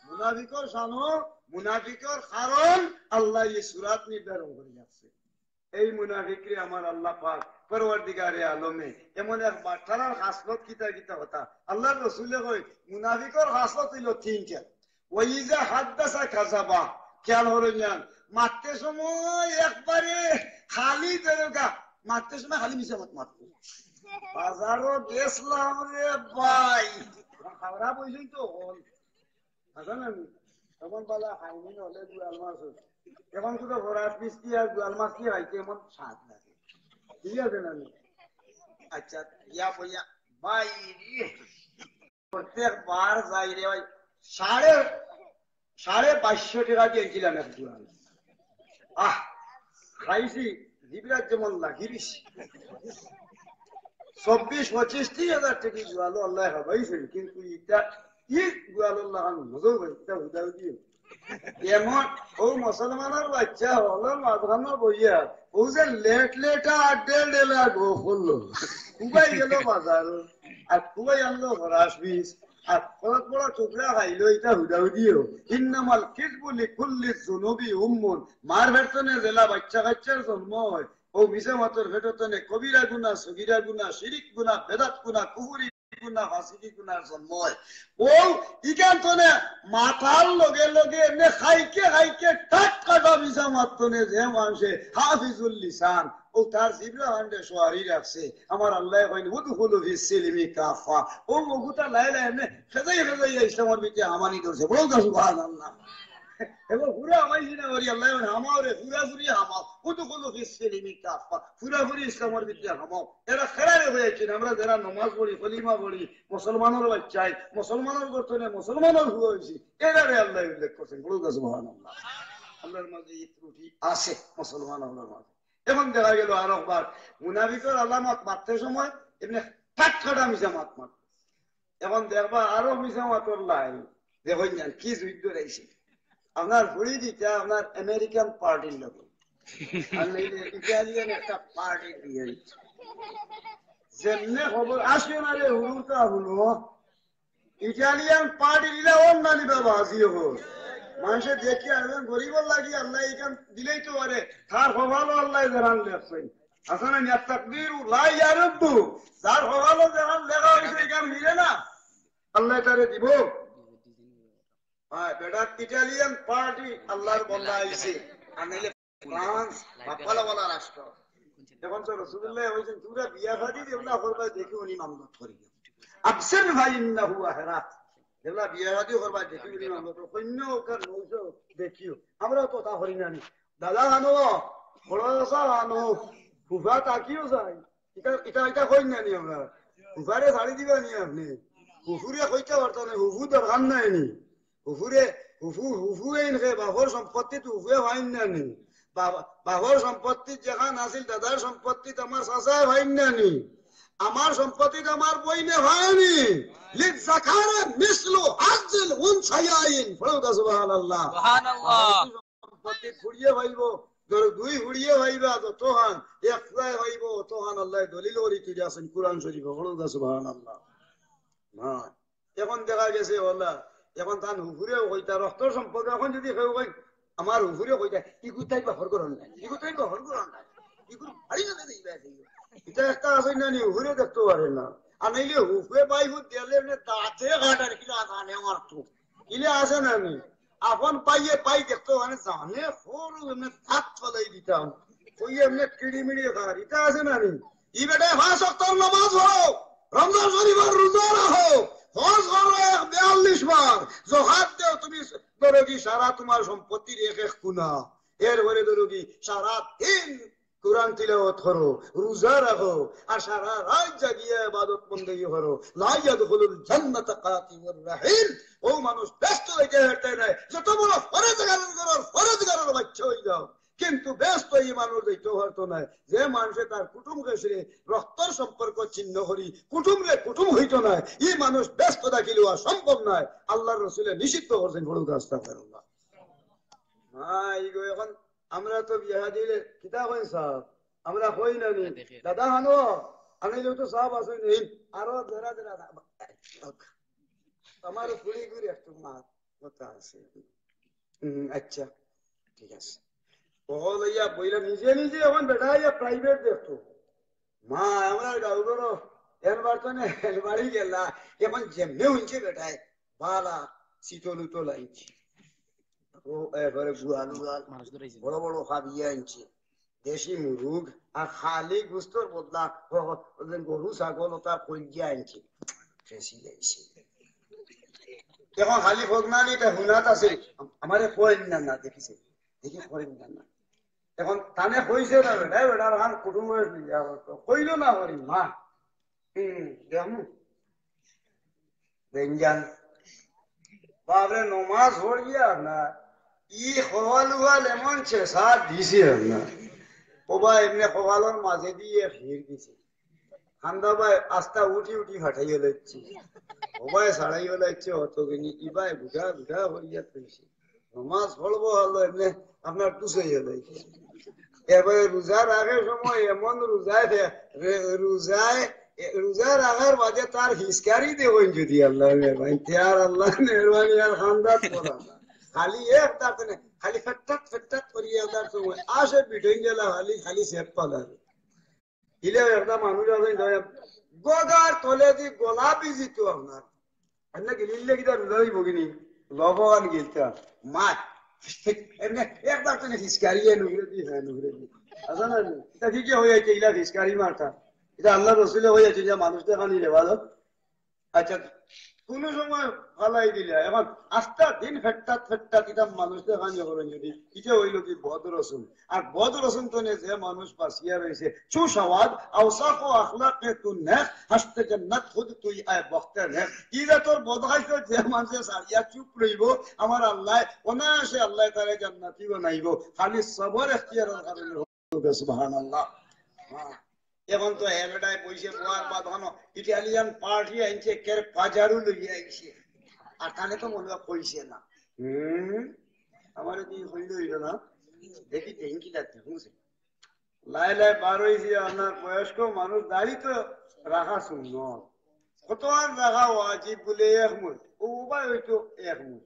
মুনাফিকর শানো মুনাফিকর কারণ আল্লাহ এই সূরাত নির্ধারণ করে যাচ্ছে এই মুনাফিকরে আমার আল্লাহ পাক পরওয়ারদিগারে আলমে এমন এক বাট্টার খাসলত কিতা কিতা কথা আল্লাহর রাসূলে কই মুনাফিকর খাসলত হইল তিনটা ওয়াইজা হাদাসা কাযাবা খেয়াল হলেন মারতে সময় একবারে খালি দেরগা মারতে সময় খালি মিছা মারতো বাজারও গেছলাম রে ভাই খাওয়া বইছই তো হল জানেন তখন বলা হাইনি হলে দুয়াল মাছ এখন শুধু ভরাট মিষ্টি আর দুয়াল মাছ কি হয় কেমন স্বাদ লাগে ঠিক আছে না আচ্ছা ইয়া বইয়া ভাই প্রত্যেকবার যাই রে ভাই 2250 টাকা দিয়েছিলাম এক দুয়াল খাইছি জিবরাত যেমন লাগিস 24-25 টাকা জুয়ালো আল্লাহ খাবাইছে কিন্তু এটা কি জুয়ালো লাগানো মজা ভাই এটা হুদা দিয়ে এমন ও মুসলমানের বাচ্চা হলো মাঝখানে বইয়া ও যে লেটা ডেলা গো করলো খুবাই গেল বাজার আর খুবাই আনলো ফরাস বিষ আর কত বড় টুকরা খাইলো এটা হুদাউ দিও ইন্নামাল কিসবু লিকুল্লি যুনুবি উম্মুন মার ভেতনে জেলা বাচ্চা কাচ্চার জন্ম হয় ও মিশা মাতর ভেতনে কবিরা গুনাহ সগীরা গুনাহ শিরিক গুনাহ বেদাত গুনাহ কুফরি গুনাহ ফাসিকি গুনাহ জন্ম হয় ও ইকান্তনে মাথার লগে লগে এনে খাইকে টাক কাটা মিশা মাতনে যে মানুষে হাফিজুল লিসান ও তার জিবরা হান্ডে সোয়ারি রাখছে আমার আল্লাহ কইন উদখুলু ফিস সিলমি কাফা ও মগুতা লাইলা এনে ফেজাই ইসলামের ভিতরে আমানি করছে বল তো সুবহানাল্লাহ এবার পুরা আমাইছি না ওরি আল্লাহ আমারে পুরা পুরি হামাও উদখুলু ফিস সিলমি কাফা পুরা পুরি ইসলামের ভিতরে হামাও এরা খেলারে হয়েছে আমরা যারা নামাজ পড়ি কলিমা পড়ি মুসলমানের বাচ্চাই মুসলমানের গঠনে মুসলমানের হয়েছি এরারে আল্লাহ উল্লেখ করছেন বল তো সুবহানাল্লাহ আল্লাহর মাঝে এই ত্রুটি আছে মুসলমান আল্লাহর মাঝে এখন দেখা গেল আর একবার মুনাফিকের আলামত মারতে সময় এমনি ঠাট্টা মিশা মাত মার এখন দেখবা আরো মিশা মাতর লাই দেখুন না কি যুদ্ধ রয়েছে আপনার ঘুরি দিতে আপনার আমেরিকান পার্টির লোক ইটালিয়ান একটা পার্টি দিয়ে দিচ্ছে যেমনি খবর আসবে না রে হুরুটা হলো ইটালিয়ান পার্টি দিলে অন্য নিবা বাজি হোক মানুষের দেখি আসবেন গরিবর লাগি আল্লাহ এখান দিলেই তো পারে তার হবালো আল্লাহ জানান লেখছেন আসলে তাকদির লাই ইয়ারব্বু যার হবালো জানান লেখা হয়েছে এখান মিলে না আল্লাহ তারে দিব হ্যাঁ বেটা ইটালিয়ান পার্টি আল্লাহর বন্ধা আইছে আর নাইলে ফ্রান্স বাপালা বলা রাষ্ট্র এখন তো রাসূলুল্লাহ হইছেন পুরা বিয়া শাদী দেবলা করবা দেখি উনি মামলত করি আবসির ভাই ইন্নাহু আহরাত এগুলা বিয়ে শাদী করবা দেখি উনি মামলত কইন্য কার নৌসো দেখিও আমরা তো তা হরি না দাদা আনো বড়সা আনো ফুফা তাকিও যাই এটা কই না নি আমরা ফুফারে শাড়ি দিবা নি আপনি ফুফুরে কইতে পারতো না ফুফু দরকার নাই নি হুফু এনকে বাবর সম্পত্তি হুফুয়ে ভাইন নানি বাবর সম্পত্তি যেখান আছিল দাদার সম্পত্তি আমার চাচায় ভাইন নানি আমার সম্পত্তি আমার বইনে ভাইনি লিক যাকারে মিসলু আজল উনসায়াইন ফরদা সুবহানাল্লাহ সম্পত্তি ফুড়িয়ে ভাইব দুই ফুড়িয়ে ভাইবা যতহান এক ফুড়ায় ভাইব ততহান আল্লাহ দলিল ওরিতি আছেন কুরআন শরীফ ফরদা সুবহানাল্লাহ হ্যাঁ এখন দেখা গেছে ওলা এখন তার হুফুরেও কইতা রক্তর সম্পর্ক এখন যদি কেউ কই আমার হুফুরেও কইতা ইগুতাই বা হরকরণ নাই ইগুতাই বা হরকরণ নাই ইগুর ভারী না দেইবা এটা একটা আছে না নি হুফুরে দেখতে পারে না আর নাইলে হুফুরে বাইহুত দিলে এমনি দাঁতে কাটার কিলা জানে আমার তো ইলে আছে না নি আপন পাই দেখতে মানে জানে সরু এমনি হাত ফলাই দিতাম ওই এমনি কিড়িমিড়ি খার এটা আছে না নি ই বেটা 5 ওয়াক্ত নামাজ হও রমজান শরীফের রোজা রাখো হজ করো 42 বার, জোহাত দেও তুমি ধরো কি সারা তোমার সম্পত্তির এক এক গুণা। এরপরে ধরো কি সারা দিন কুরআন তিলাওয়াত করো, রোজা রাখো, আর সারা রাত জাগিয়ে ইবাদত বন্দেগি করো। লা ইয়াদখুলুল জান্নাতা কাতিবুর রাহিম। ও মানুষ ব্যস্ত হয়ে হেঁটে নাই, যত বড় ফরজগারের বাচ্চা হয়ে যাও, কিন্তু ব্যস্ত এই মানুষ দেখতে হতো না যে মানুষে তার কুটুম কেসে রক্তর সম্পর্ক চিহ্ন করি কুটুমরে কুটুম হইতো না, এই মানুষ ব্যস্ত থাকিলেও আর সম্ভব নয়। আল্লাহর রাসূলে নিষিদ্ধ করছেন বড় আস্তাগফিরুল্লাহ। এখন আমরা তো বিয়া দিলে কিতা কইন সাহেব, আমরা কই না নি দাদা হানো আনাইলেও তো সাহেব আছে নেই, আরো জরা জরা আমার পুরি গুরি একটু মার কথা আছে। আচ্ছা ঠিক আছে। ও লইয়া বইলা নিজে নিজে এখন বেটা প্রাইভেট দেখতো মা আমরা গাউগর এরবার তো বাড়ি গেলা এখন যেমনি হইছে বেটায় বালা শীতল উতল আইছি, ও এবারে গুয়াল গুয়াল বড় বড় খাবিয়ে আনছে, দেশি মুরুগ আর খালি গুস্তর বদলা গরু ছাগল ওটা কইয়া আনছে। এখন খালি ফগনানি হুনাত আছে আমারে কইন না না দেখিছে দেখি করেন না। এখন তানে কইছে না বেটা বেটার হান কুটুমের কইল না করি মা দেখমু দেন বাবরে নমাজ হয়ে গিয়া না ই হওয়াল উহাল এমন ছেসা দিছে না ওবা এমনি হওয়ালোর মাঝে দিয়ে ভিড় দিছে খান্দা ভাই আস্তা উঠি উঠি ফাটাইয়ে লাগছে ওবাই সারাইয়ে লাগছে অতগিনি ইবাই বুঝা বুঝা হইয়া তুলছে নমাজ পড়বো হলো এমনি আপনার টুসাইয়ে লাগছে। এবারে রোজা রাখার সময় এমন রোজা রাখার বাদে তার হিসকারি দেবেন যদি আল্লাহ মেহরবানি আর আল্লাহ মেহরবানি আর খান্দাত করা খালি এক তার খালি ফেট্টাত ফেট্টাত করিয়া তার সময় আসে পিঠে গেলা খালি খালি সেপ পালার ইলে একটা মানুষ আছে গদার তলে দি গোলাপি জিত আপনার এমনি গিলিলে কিটা রোজাই বগিনি লগন গিলতা মাছ এমনি একবার তো হিসকারিয়ে নুগরে দি হ্যাঁ নুগরে দি আচ্ছা না এটা ঠিকই হয়ে যাচ্ছে ইলা হিসকারি মারটা এটা আল্লাহ রসুলে হয়ে যাচ্ছে যে মানুষ দেখানি রে ভালো। আচ্ছা কোন সময় ফালাই দিলে এখন আস্তা দিন ফেট্টাত ফেট্টাত এটা মানুষ দেখানি করেন যদি এটা হইল কি বদ রসুন আর বদ রসুন তো যে মানুষ বাঁচিয়া রয়েছে সুসওয়াদ আওসাফ ও আখলাকে তু নেখ হাসতে জান্নাত খুদ তুই আয় বখতে নেখ ইরা তোর বদহাইতো যে মানুষে সারিয়া চুপ রইব আমার আল্লাহ অনায়াসে আল্লাহ তারে জান্নাতি বানাইব খালি সবর ইখতিয়ারের কারণে হবে সুবহানাল্লাহ। এখন তো হেবেটায় বইছে বোয়ার বাঁধানো ইটালিয়ান পার্টি আনছে কের পাজারু লইয়া আইছে আর কানে তো মনে কইছে না আমার কি হইল হইল না দেখি দেখি দেখুছে লাই লাই বার হয়েছে আপনার বয়স্ক মানুষ দাড়ি তো রাখা শূন্য কত আর রাখা ওয়াজিব বলে এক মুঠ ও উপায় হইতো এক মুঠ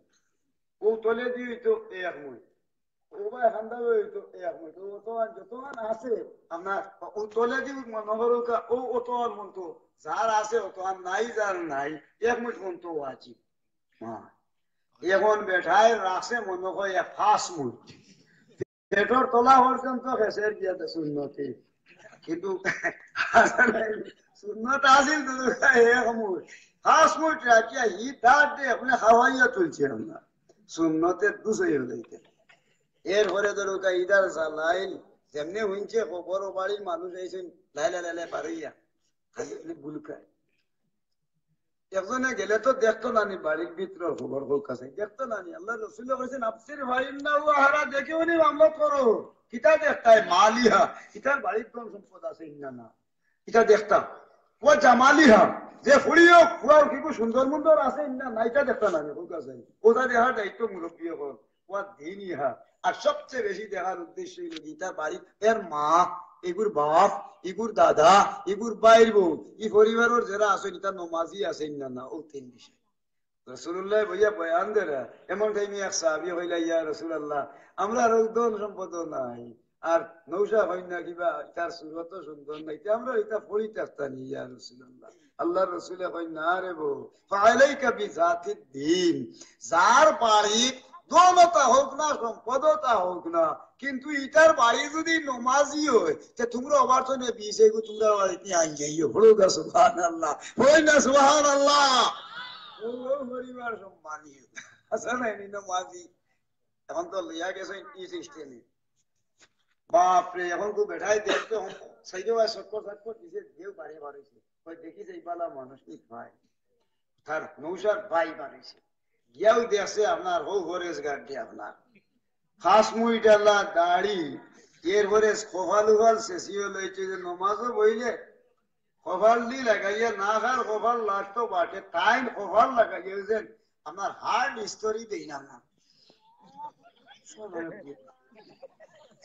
ও তলে দিয়ে হইতো এক মুঠ ওবাই হান্দা হইতো এক মুঠ ও তো যতমান আছে আপনার ও তলে দিয়ে নগরকা ও অত আর মনতো যার আছে অত আর নাই যার নাই এক মুঠ মনতো ওয়াজিব হ্যাঁ এখন বেঠায় রাখছে মনে হয় ফাঁস মুঠ পেটর তলা পর্যন্ত খেসের দিয়াতে শূন্যতে কিন্তু শূন্যতা আসিল তো এক মুঠ ফাঁস মুঠ রাখিয়া ই তার আপনি খাওয়াইয়া তুলছে আমরা শূন্যতে দুশো হইতে এরপরে ধরো ইদার লাইন যেমনি হইছে বড় বাড়ির মানুষ আইসেন লাইলা লাইলা পারইয়া খালি বুলকায় একজনে গেলে তো দেখতো নানি বাড়ির ভিতরে খবর হোক কাছে দেখতো নানি আল্লাহ রসুল বলেছেন আফসির ভাই না ও হারা দেখে উনি মামলা করো কিতা দেখতায় মালিহা কিতার বাড়ির কোন সম্পদ আছে না না কিতা দেখতাম ও জামালিহা যে ফুড়িও ফুড়াও কি সুন্দর মুন্দর আছে না নাইটা দেখতা নানি হোক কাছে ওটা দেখার দায়িত্ব মুরব্বী হল ও দিন ইহা আর সবচেয়ে বেশি দেখার উদ্দেশ্য হইল গীতা বাড়ি এর মা এগুর বাপ এগুর দাদা এগুর বাইর বউ এই পরিবারের যারা আছে এটা নমাজি আছে না না ও তিন বিষয় রাসূলুল্লাহ ভাইয়া বয়ান দেরা এমন টাইমে এক সাহাবী হইলা ইয়া রাসূলুল্লাহ আমরা আর ধন সম্পদ নাই আর নৌশা হয় না কিবা তার সুরত সুন্দর নাই আমরা এটা পড়িতে আসতানি ইয়া রাসূলুল্লাহ আল্লাহর রাসূলে কই না রে বউ ফালাইকা বিজাতিদ দ্বীন যার বাড়ি দৌলতা হোক না সম্পদতা হোক না কিন্তু ইটার বাড়ি যদি নমাজি হয় তে তোমরা অবার্তনে বিছে গো তোমরা বাড়িতে আন যাইও হলো গা সুবহানাল্লাহ হই না সুবহানাল্লাহ ও পরিবার সম্মানী আছে না নিন মাঝি এখন তো লইয়া গেছে ই সিস্টেমে বাপরে এখন তো বেঠাই দেখতে সাইডে হয় চক্কর চক্কর দিছে দেও বাড়ি বাড়িছে ওই দেখি যে ইবালা মানুষ কি ভাই তার নৌসার ভাই বাড়িছে গিয়াও দেখছে আপনার হো হরেস গাড়ি আপনার খাস মুই ডালা দাড়ি এরপরে কপাল উপাল শেষিও লইছে যে নমাজও বইলে কপাল দি লাগাইয়া না খার কপাল লাগতো বাটে তাই কপাল লাগাইয়া যে আমার হার্ড স্টোরি দেই না না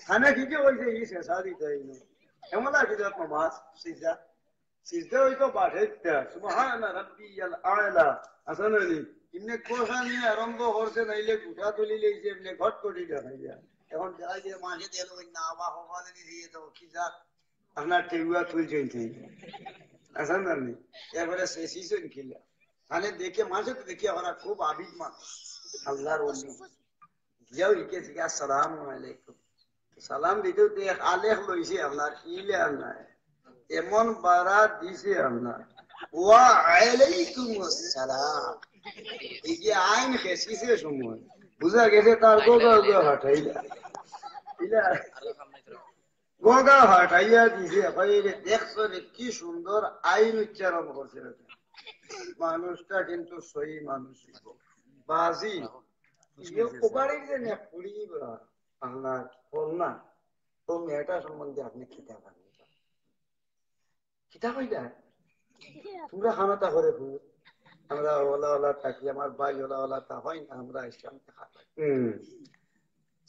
খানা কি হয়েছে ই শেষাদি দেয় না এমন আছে যে নমাজ সিজা সিজা হইতো বাটে সুবহানা রাব্বিয়াল আলা আসলে ইমনে কোরআন নিয়ে আরম্ভ করছে নাইলে গুটা তুলি লইছে এমনি ঘট করি দেখাইয়া এখন যাই যে মাঝে দেল ওই না বা হবালে দিয়ে তো কি যা আপনার টেগুয়া তুলছেন ঠিক আসেন না এবারে শেষিছেন কিলা তাহলে দেখে মাঝে তো দেখি আমরা খুব আবিদ মানুষ আল্লাহর ওলি গিয়াও ইকে জিজ্ঞা আসসালামু আলাইকুম সালাম দিতেও তো এক আলেখ লইছে আপনার ইলে আল্লাহ এমন বারা দিছে আপনার ওয়া আলাইকুম আসসালাম এই যে আইন খেসিছে সময় বুঝা গেছে তার গোগা হাঁটাইলা ইলা গোগা হাঁটাইয়া দিছে দেখছো কি সুন্দর আইন উচ্চারণ করছে মানুষটা কিন্তু সহি মানুষ বাজি ওবারের যে নেপুরি আপনার কন্যা তো মেয়েটা সম্বন্ধে আপনি কিতাব আনবেন কিতাব হইলা তোমরা খানাটা করে ফুল আমরা ওলা ওলা থাকি আমার ভাই ওলা ওলা তা হয় না আমরা ইসলাম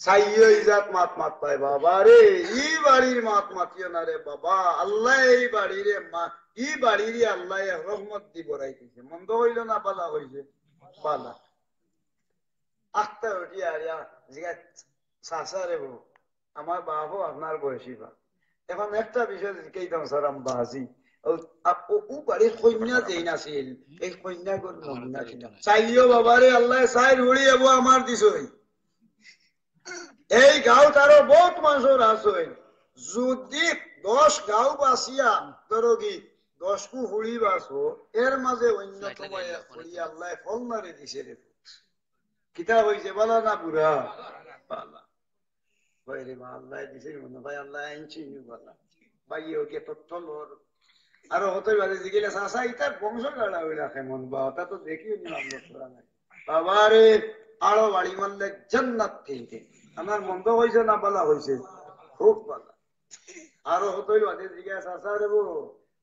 সাইয় ইজাত মাত মাত পায় বাবা রে ই বাড়ির মাত মাতিও না রে বাবা আল্লাহ এই বাড়ির মা ই বাড়ির আল্লাহ রহমত দি বড়াইতেছে মন্দ হইল না বালা হইছে বালা আখতা উঠি আর জিগা চাষা রে বউ আমার বাবু আপনার বয়সী বা এখন একটা বিষয় কেই দাম সারাম বাজি ও বাড়ির কন্যা যেই নাছিল এই কন্যা গুলো নমুনা ছিল চাইও বাবারে আল্লাহ চাই উড়ি যাবো আমার দিছই এই গাঁও তারও বহুত মানুষের আছে যদি 10 গাঁও বাসিয়া ধরো কি 10 কু হুড়ি বাসো এর মাঝে অন্যতম হুড়ি আল্লাহ ফল মারে দিছে রে কিতাব হয়েছে বলা না বুড়া বালা ভাই রে আল্লাহ দিছে মনে ভাই আল্লাহ আইনছি বলা ভাই ওকে তথ্য লোর আরো হতে পারে জিগিলে চাষা ইতার বংশ গাড়া হইলা কেমন বা ওটা তো দেখিও নি নাই বাবা রে আরো বাড়ি মারলে জান্নাত থেকে আমার মন্দ হয়েছে না বলা হয়েছে খুব ভালো আরো হতে পারে জিজ্ঞাসা চাষা রে বো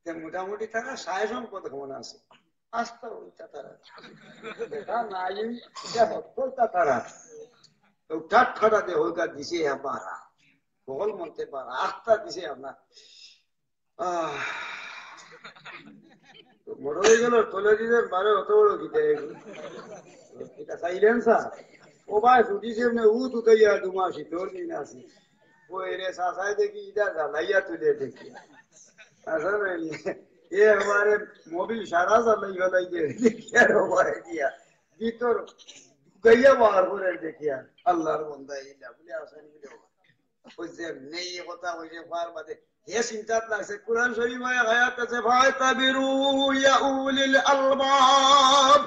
মোটামুটি থাকা সায় সম্পদ কেমন আছে আস্তা ওইটা তারা দেখা নাই তারা ঠাট খাটা দে হইকা দিছে বারা বল মনতে পারা আস্তা দিছে আপনার বড় হয়ে গেল তোলে দিতে বারে অত বড় গীতা সাইলেন্সার ও ভাই ছুটিছে উ তুইয়া দুমাসি তোর দিন আসি ওই রে শাসাই দেখি ইদা জ্বালাইয়া তুলে দেখি এ हमारे मोबिल सारा জ্বালাই গলাই দেখিয়া দিয়া ভিতর গইয়া বার করে দেখিয়া আল্লাহর বান্দা ইলা বলে আসেন বলে ওই যে নেই কথা ওই যে বার বাদে হে চিন্তাত লাগছে কুরআন শরীফে আয়াত আছে ফাতাবিরু ইয়া উলিল আলবাব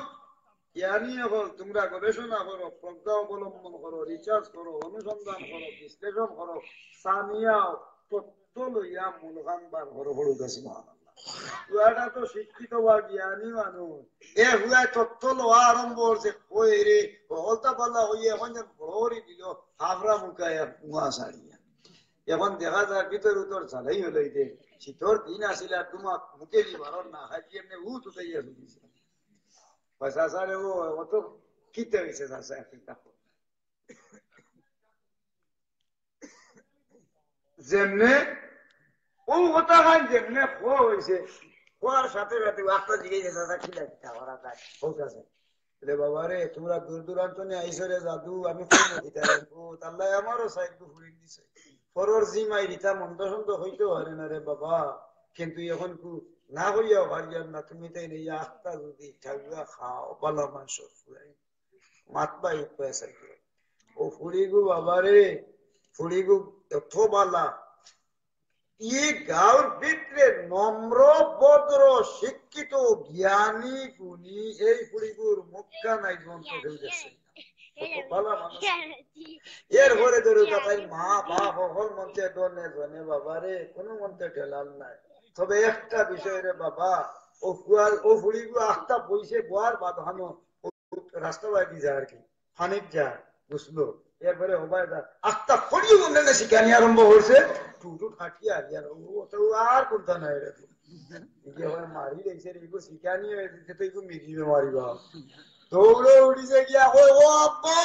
ইয়ানি হল তোমরা গবেষণা করো প্রজ্ঞা অবলম্বন করো রিসার্চ করো অনুসন্ধান করো বিশ্লেষণ করো সামিয়া তত্ত্ব লইয়া মূলগান বার করো বড় সুবহানাল্লাহ তুয়াটা তো শিক্ষিত বা জ্ঞানী মানুষ এ হুয়া তত্ত্ব লওয়া আরম্ভ করছে ওই রে হলতা পাল্লা হইয়া এখন যে ভরি দিল হাবরা মুখায় কুয়া সারিয়া এখন দেখা যায় ভিতর উত্তর চালাই হলো দে শীতর দিন আসিল আর তোমার মুখে নিবারণ না হাজি এমনি উঠাইয়া শুনিছে পয়সা সারে ও অত কিতে হয়েছে চাষা একটা যেমনে ও হতা খান যেমনে খোয়া হয়েছে খোয়ার সাথে সাথে একটা জিজ্ঞেস চাষা কি লাগছে ওরা তাই পৌঁছাছে রে বাবা রে তোমরা দূর দূরান্ত নিয়ে আইসরে জাদু আমি আল্লাহ আমারও সাইড ফুরিয়ে দিছে পরর জিমাই রিতা মন্দ সন্দ হইতে পারে না রে বাবা কিন্তু এখন কু না হইয়া ভারিয়ার না তুমি তাই নেই আখতা যদি ঠাকুরা খাও ভালো মাংস ফুরাই মাতবাই পয়সা ও ফুড়িগু বাবা রে ফুড়িগু এত বালা ই গাঁর ভিতরে নম্র ভদ্র শিক্ষিত জ্ঞানী গুণী এই পুরীগুর মুখা নাই গ্রন্থ ফেলতেছে ভালো মানুষ। এরপরে ধরো তাই মা বাপ সকল মন্ত্রে দনে জনে বাবারে কোনো মন্ত্রে ঠেলাল নাই। তবে একটা বিষয় রে বাবা, ও ফুয়াল ও ফুড়িগুলো আস্তা বইছে বোয়ার বাঁধানো রাস্তা বাড়ি যায় আর কি খানিক যায় বুঝলো। এরপরে হবাই আস্তা ফড়িয়ে মন্দিরে শিখানি আরম্ভ হয়েছে টুটু ঠাকিয়া আর কোনটা নাই রে মারি রেখেছে এগুলো শিখানি হয়েছে তো এগুলো মিলিয়ে মারিবা দৌড়ে উঠিছে গিয়া ও আব্বা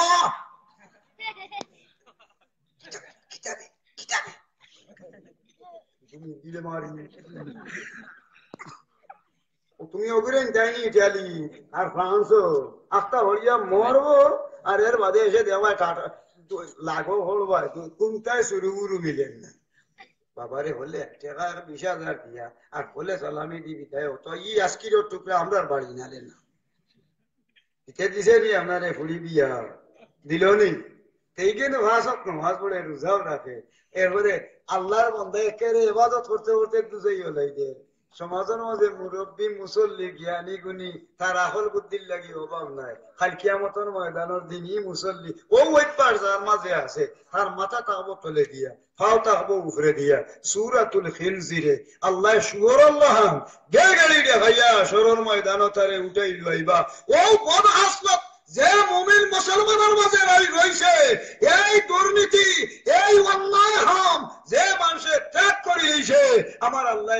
তুমি অগ্রেন যায়নি ইটালি আর ফ্রান্সও আস্তা হইয়া মরবো আর এর বাদে এসে দেওয়ায় টাটা লাগো হলবাই কোনটায় শুরু গুরু মিলেন না বাবারে হলে 1,20,000 দিয়া আর বলে সালামি দিবি তাই তো ই আজকির টুকরা আমরা বাড়ি নালে না ইতে দিছে নি আপনারে ফুড়ি বিয়া দিল নি এইখানে ভাষ নামাজ পড়ে রোজাও রাখে এরপরে আল্লাহর বন্ধা একেবারে ইবাদত করতে করতে দুজেই হলাই দেয় সমাজের মাঝে মুরব্বী মুসল্লি জ্ঞানী গুণী তার আহল বুদ্ধির লাগি অভাব নাই খালি কিয়ামতের ময়দানের দিনই মুসল্লি ও ওইপার যার মাঝে আছে তার মাথা তাহবো তলে দিয়া ফাও তাহবো উপরে দিয়া সূরাতুল খিনজিরে আল্লাহ শুয়োর আল্লাহ গে গাড়ি দেখাইয়া সরর ময়দান তারে উঠাই লইবা ও বদ হাসলত যে মুমিন মুসলমানের মাঝে রয়েছে এই দুর্নীতি এই অন্যায় হাম যে মানুষের ত্যাগ করে দিয়েছে আমার আল্লাহ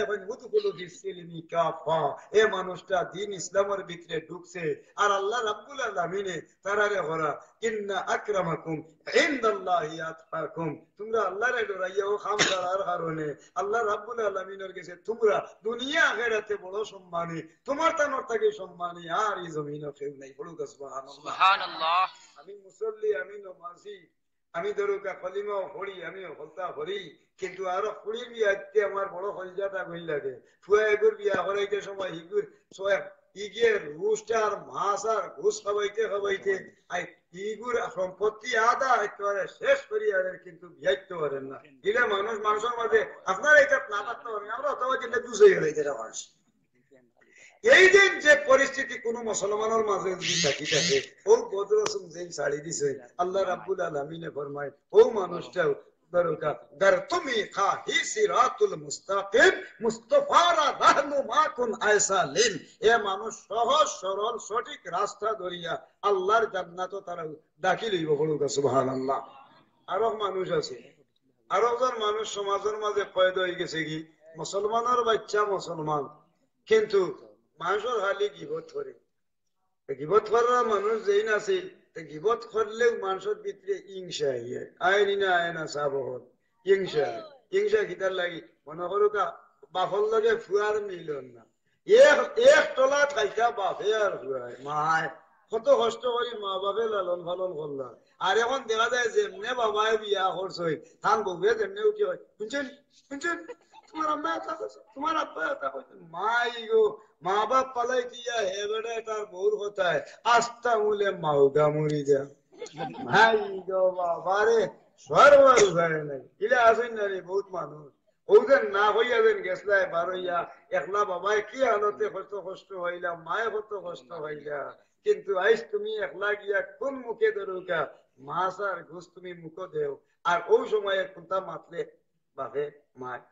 এ মানুষটা দিন ইসলামের ভিতরে ঢুকছে আর আল্লাহ রাব্বুল আলামিনে তারারে ভরা ইন্না আকরামাকুম ইনদাল্লাহি আতকাকুম তোমরা আল্লাহরে ডরাইয়া ও খাম করার কারণে আল্লাহ রাব্বুল আলামিনের কাছে তোমরা দুনিয়া আখিরাতে বড় সম্মানী তোমার তানোর থেকে সম্মানী আর এই জমিনে কেউ নাই বড় সুবহানাল্লাহ। আমি মুসল্লি আমি নামাজি আমি ধরুকা কলিমাও পড়ি আমিও হলতা পড়ি কিন্তু আরো কুড়ির বিয়াতে আমার বড় হলজাটা গই লাগে ফুয়া এগুর বিয়া হরাইতে সময় হিগুর ইগের রুসটা আর মাছ আর ঘুষ খাবাইতে ইগুর সম্পত্তি আদা একেবারে শেষ করি আর কিন্তু বিয়াইতে পারেন না ইলে মানুষ মানুষের মাঝে আপনারা এটা না থাকতে পারেন আমরা অথবা কিন্তু দুষে গেলাইতে মানুষ এই দিন যে পরিস্থিতি কোন মুসলমানের মাঝে যদি থাকি থাকে ও বদরসুম যেই ছাড়ি দিছে আল্লাহ রাব্বুল আলামিনে ফরমায় ও মানুষটাও দরকার গার তুমি খাহি সিরাতুল মুস্তাকিম মুস্তাফারা রাহনুমা কুন আয়সালিন এ মানুষ সহজ সরল সঠিক রাস্তা ধরিয়া আল্লাহর জান্নাত তারা দাখিল হইব বলুকা সুবহানাল্লাহ। আরো মানুষ আছে আরো জন মানুষ সমাজের মাঝে পয়দা হয়ে গেছে কি মুসলমানের বাচ্চা মুসলমান কিন্তু মানুষের হালি গিবত করে গিবত করা মানুষ যেই আছে গিবত করলেও মানুষের ভিতরে হিংসা আইনি না আয় না সাবহত হিংসা হিংসা গীতার লাগি মনে করুকা বাপর লগে ফুয়ার মিলন না এক তলা খাইতা বাপে আর ফুয়ায় মায় কত কষ্ট করি মা বাপে লালন পালন করলাম আর এখন দেখা যায় যেমনে বাবায় বিয়া করছে ধান বউয়ে যেমনে উঠি হয় শুনছেন শুনছেন তোমার আম্মা তোমার আব্বা মাই গো মা বাপ পালাই দিয়া হে বেড়ে তার বউর কথায় আস্তা মুলে মাউগা মুড়ি যা ভাই গো বাবারে সরবার উঠায় নাই ইলে আসেন না রে বহুত মানুষ ওদের না হইয়া যেন গেছলাই বার হইয়া একলা বাবায় কি হালতে কত কষ্ট হইলা মায়ে কত কষ্ট হইলা কিন্তু আইস তুমি একলা গিয়া কোন মুখে ধরুকা মাছ আর ঘুষ তুমি মুখ দেও আর ওই সময়ে কোনটা মাতলে বাপে মায়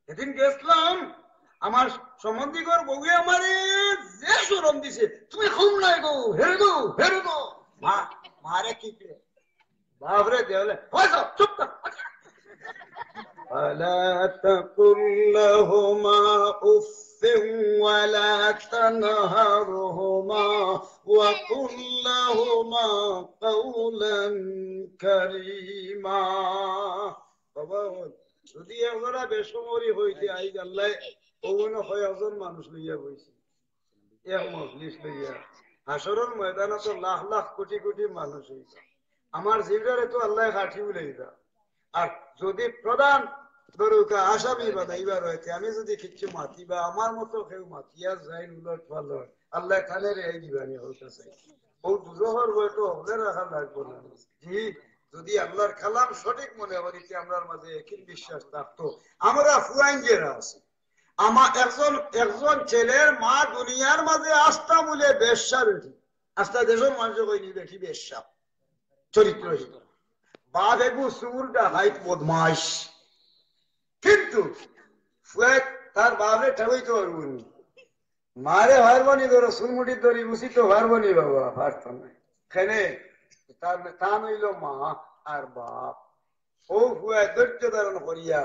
সেদিন গেছিলাম আমার সম্বন্ধীকর বউয়ে আমারে যে সরম দিছে তুমি খুব নাই গো হেরে গো মারে কি বাপরে দেওয়ালে চুপ কর ولا تقل لهما أف ولا تنهرهما وقل لهما قولا كريما বাবা যদি আমরা বেসমরি হইতে আই আল্লাহ ওগুলো কয়েকজন মানুষ লইয়া বইছি এক মজলিস লইয়া হাসরের ময়দানে তো লাখ লাখ কোটি কোটি মানুষ হইছে আমার জিবরারে তো আল্লাহ কাঠি উলাইবা আর যদি প্রধান দরুকা আসামি বানাইবার হইতে আমি যদি কিছু মাতি বা আমার মতো কেউ মাতিয়া যাই উলট পালট আল্লাহ কানে রে দিবানি হইতাছে ও দুজহর বইতো হলে রাখা লাগবো না জি যদি আল্লাহর কালাম সঠিক মনে করিতে আমরার মাঝে একই বিশ্বাস থাকতো। আমরা ফুয়াইঞ্জেরা আছি, আমার একজন ছেলের মা দুনিয়ার মাঝে আস্থা বলে বেশ্যা বেঠি, আস্থা দেশের মানুষ কইনি বেঠি বেশ্যা চরিত্রহীন, বাপ এবু সুরটা হাইট বদমাইশ, কিন্তু তার বাপরে ঠেকাইতে পারবো নি, মারে হারবানি ধরো সুরমুটি ধরি উচিত হারবানি বাবা পারত না, খেনে তা নইল মা আর বাপ। ও হুয়া ধৈর্য ধারণ করিয়া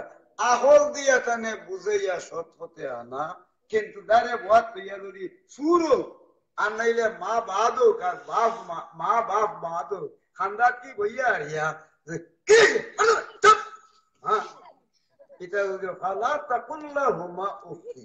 আহল দিয়া টানে বুঝাইয়া সৎ হতে আনা, কিন্তু দাঁড়ে ভাত লইয়া যদি সুরো আর নাইলে মা বাদক আর বাপ মা বাপ বাদক খান্দার কি বইয়া আরিয়া এটা যদি ফালা তাকুল্লা হুমা উফি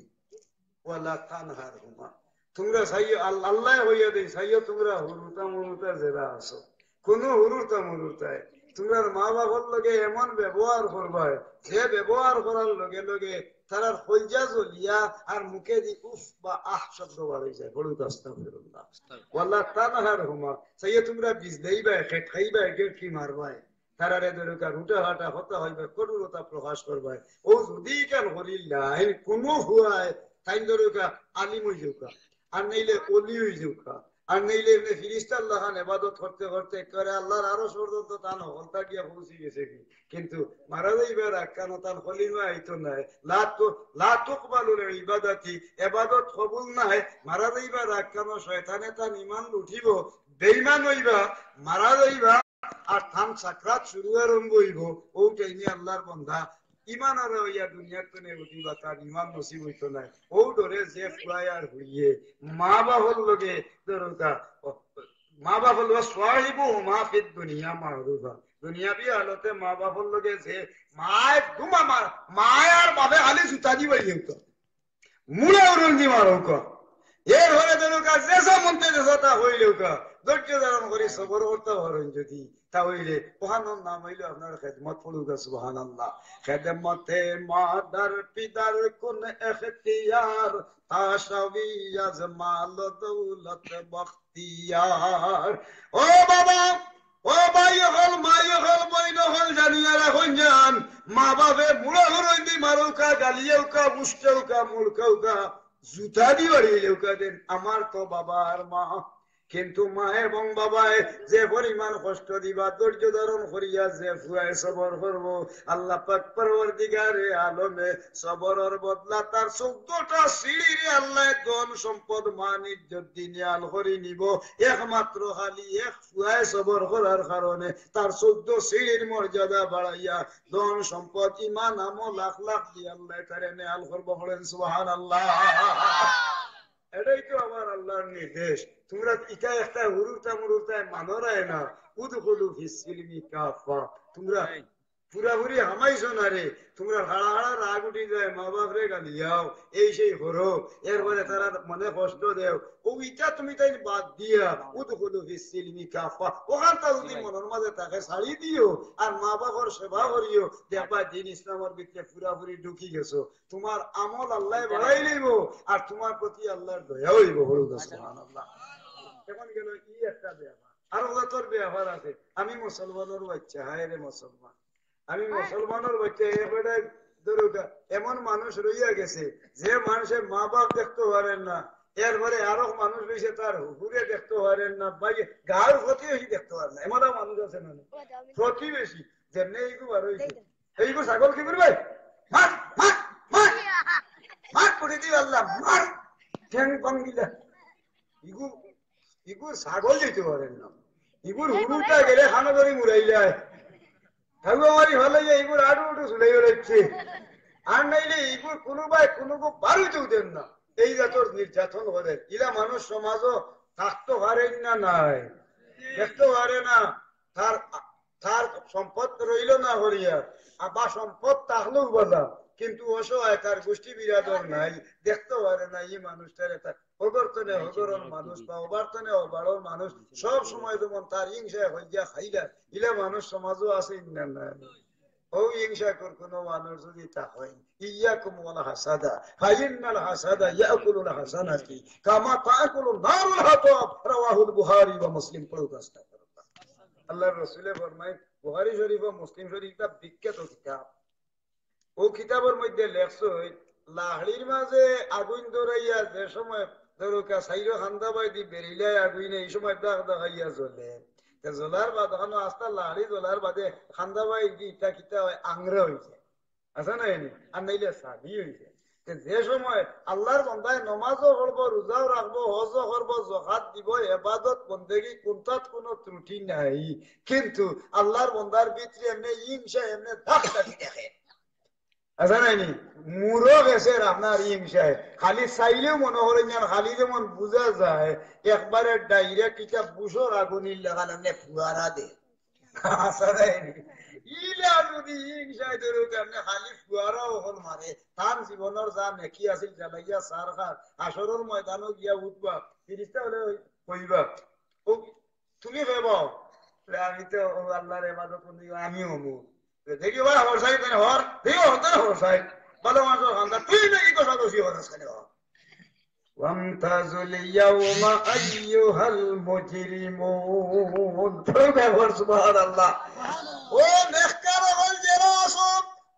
ওয়ালা তানহার হুমা, তোমরা সাইয় আল্লাহ হইয়া দেই সাইয় তোমরা হুরুতা মুরুতা জেরা আছো, কোন হুরুতা মুরুতায় তোমরা মা বাবার লগে এমন ব্যবহার করবাই যে ব্যবহার করার লগে লগে তারার কলজা জ্বলিয়া আর মুখে দি উফ বা আহ শব্দ বার হয়ে যায়। বড় আস্তাগফিরুল্লাহ ওয়াল্লাহ তানহার হুমা, সাইয় তোমরা বীজ দেইবা খাইবা কি মারবাই, তারারে দরকা রুটা হাটা হতা হইবে করুরতা প্রকাশ করবাই। ও যদি কেন করিল্লাহ কোন হুয়ায় তাই দরকা আলিম হই যাউকা, আর নইলে অলি হই যাউকা, আর নইলে এমনি ফিরিস্তা আল্লাহ খান ইবাদত করতে করতে করে আল্লাহর আরো পর্যন্ত তান হলতা গিয়া পৌঁছে গেছে কি, কিন্তু মারা যাইবার আকানো তান খলিমা আইতো নাই, লা তুকবালুল ইবাদাতি, ইবাদত কবুল নাই, মারা যাইবার আকানো শয়তানে তান ঈমান উঠিব, বেঈমান হইবা, মারা যাইবা আর থান সাকরাত শুরু আরম্ভ হইব, ও টাইমে আল্লাহর বান্দা ইমান আর হইয়া দুনিয়ার তনে উঠিবা তার ইমান নসিব হইতো নাই। ও ডরে যে ফুয়াই আর হইয়ে মা বাবার লগে দরকা, মা বাবার লগে সাহিবু মা ফিদ দুনিয়া মারুফা, দুনিয়াবি হালতে মা বাবার লগে যে মায় দুমা মায়ার বাবে খালি জুতা দি বাড়ি হইতো মুড়ে উড়ুল দি মারৌকা, এর হলে দরকা যেসা মন্তে যেসা হইলেও কা ধৈর্য ধারণ করে সবর করতে পারেন যদি, তাহলে ওহানোর নাম হইল আপনার খেদমত পড়ুকা। সুবহানাল্লাহ। খেদমতে মাদার পিতার কোন এখতিয়ার, তাশাবি আজমাল দৌলত বখতিয়ার। ও বাবা, ও ভাই হল, মাই হল, বইন হল, জানিয়া রাখুন যান, মা বাপে মুড়া হরইন্দি মারুকা, গালিয়াউকা, মুষ্টাউকা, মুড়কাউকা, জুতা দি বাড়িলেউকা দেন, আমার তো বাবা আর মা, কিন্তু মা এবং বাবায় যে পরিমাণ কষ্ট দিবা ধৈর্য ধারণ করিয়া যে ফুয়ায় সবর করব, আল্লাহ পাক পরওয়ারদিগারে আলমে সবরের বদলা তার 14টা সিঁড়িরে আল্লাহ ধন সম্পদ মান ইজ্জত দিনিয়াল করে নিব, একমাত্র খালি এক ফুয়ায় সবর করার কারণে তার 14 সিঁড়ির মর্যাদা বাড়াইয়া ধন সম্পদ ইমান আমল লাখ লাখ দিয়ে আল্লাহ তারে নেয়াল করব। বলেন সুবহানাল্লাহ। এটাই তো আমার আল্লাহর নির্দেশ। তোমরা ইটা একটা হুরুতা মুরুতায় মানরায় না, উদখুলু ফিস সিলমি কাফা, তোমরা পুরাপুরি হামাইছো না রে, তোমরা হাড়া হাড়া রাগ উঠি যায়, মা বাপ রে গালিয়াও এই সেই করো, এরপরে তারা মনে কষ্ট দেও, ও ইটা তুমি তাই বাদ দিয়া উদখুলু ফিস সিলমি কাফা, ওখানটা যদি মনের মাঝে তাকে ছাড়ি দিও আর মা বাবার সেবা করিও, দেখবা দিন ইসলামের ভিতরে পুরাপুরি ঢুকি গেছো, তোমার আমল আল্লাহ বাড়াই লইব আর তোমার প্রতি আল্লাহর দয়া হইব। সুবহানাল্লাহ। এখন গেল ই একটা ব্যাপার, আর ওদের ব্যাপার আছে, আমি মুসলমানের বাচ্চা, হায় রে মুসলমান, আমি মুসলমানের বাচ্চা, এবারে ধরুকা এমন মানুষ রইয়া গেছে যে মানুষের মা বাপ দেখতে পারেন না, এরপরে আরো মানুষ রয়েছে তার হুকুরে দেখতে পারেন না, গাঁর প্রতিবেশী দেখতে পারেন না, এমন মানুষ আছে না প্রতিবেশী, যেমনি এইগুলো আর হয়েছে, এইগুলো ছাগল কি করবে, মার মার মার মার করে দিল আল্লাহ, মার ঠ্যাং পাঙ্গিলা, ইগু ইগু ছাগল দিতে পারেন না, ইগুর হুড়ুটা গেলে খানো ধরে মুড়াই যায়, ঠাকুমারি হলে যে এইগুলো আরো উঠে চুলাই বেড়াচ্ছে, আর নাইলে এইগুলো কোনোবাই কোনো বাড়িতেও দেন না, এই জাতর নির্যাতন করে, ইলা মানুষ সমাজও থাকতে পারেন না, নাই দেখতে পারে না, তার তার সম্পদ রইল না হরিয়া, বা সম্পদ থাকলেও বলা, কিন্তু অসহায় তার গোষ্ঠী বিরাদর নাই, দেখতে পারে না এই মানুষটার, অগর্তনে অগরণ মানুষ বা অবার্তনে অবারণ মানুষ, সব সময় যেমন তার হিংসায় হইয়া খাইলা, ইলা মানুষ সমাজও আছে না নাই, ও হিংসা কর কোন মানুষ যদি তা হয়, ইয়াকুম ওয়াল হাসাদা ফাইন্নাল হাসাদা ইয়াকুলুল হাসানাতি কামা তাকুলুন নারুল হাতাব, রাওয়াহুল বুখারী ওয়া মুসলিম। পড়ো কাজটা আল্লাহর রাসূলে ফরমায় বুখারী শরীফ ও মুসলিম শরীফটা বিখ্যাত কিতাব ও কিতাবের মধ্যে লেখছই লাহড়ির মাঝে আগুন ধরাইয়া যে সময় ধরুকা সাইরো খান্দা বাইদি বেরিলাই আগুন এই সময় দাগ দাগাইয়া জ্বলে জ্বলার বাদ ওখানে আস্তা লাহড়ি জ্বলার বাদে খান্দা বাইদি ইটা কিতা হয় আংরা হয়েছে আছে না এনি আর নাইলে সাবি হয়েছে যে সময় আল্লাহর বন্দায় নমাজও করবো রোজাও রাখবো হজও করবো জকাত দিব এবাদত বন্দেগী কোনটাত কোনো ত্রুটি নাই কিন্তু আল্লাহর বন্দার ভিতরে এমনি হিংসা এমনি দাগ দাগি দেখে আচ্ছা নাইনি মুরো গেছে আপনার হিংসায় খালি চাইলেও মনে করেন খালি যেমন বোঝা যায় একবারে ডাইরেক্ট এটা বুসর আগুনির লাগান এমনি ফুয়ারা দে আচ্ছা নাইনি ইলা যদি হিংসায় ধরে এমনি খালি ফুয়ারাও হল মারে তার জীবনের যা নেকি আছিল জ্বালাইয়া সার খার আসরের ময়দানও গিয়া উঠবা ফিরিস্তা হলে কইবা ও তুমি ভেবাও আমি তো আল্লাহর ইবাদত করি আমিও অমুক দেখি ভাই হরসাই তেনে হর দেখো হতে হরসাই ভালো মানুষ খান্দা তুই নাকি কথা দোষী হরাস কেন ওয়ামতাজুল ইয়াওমা আইয়ুহাল মুজরিমুন পড়বে সুবহানাল্লাহ ও নেককার হল যারা আছো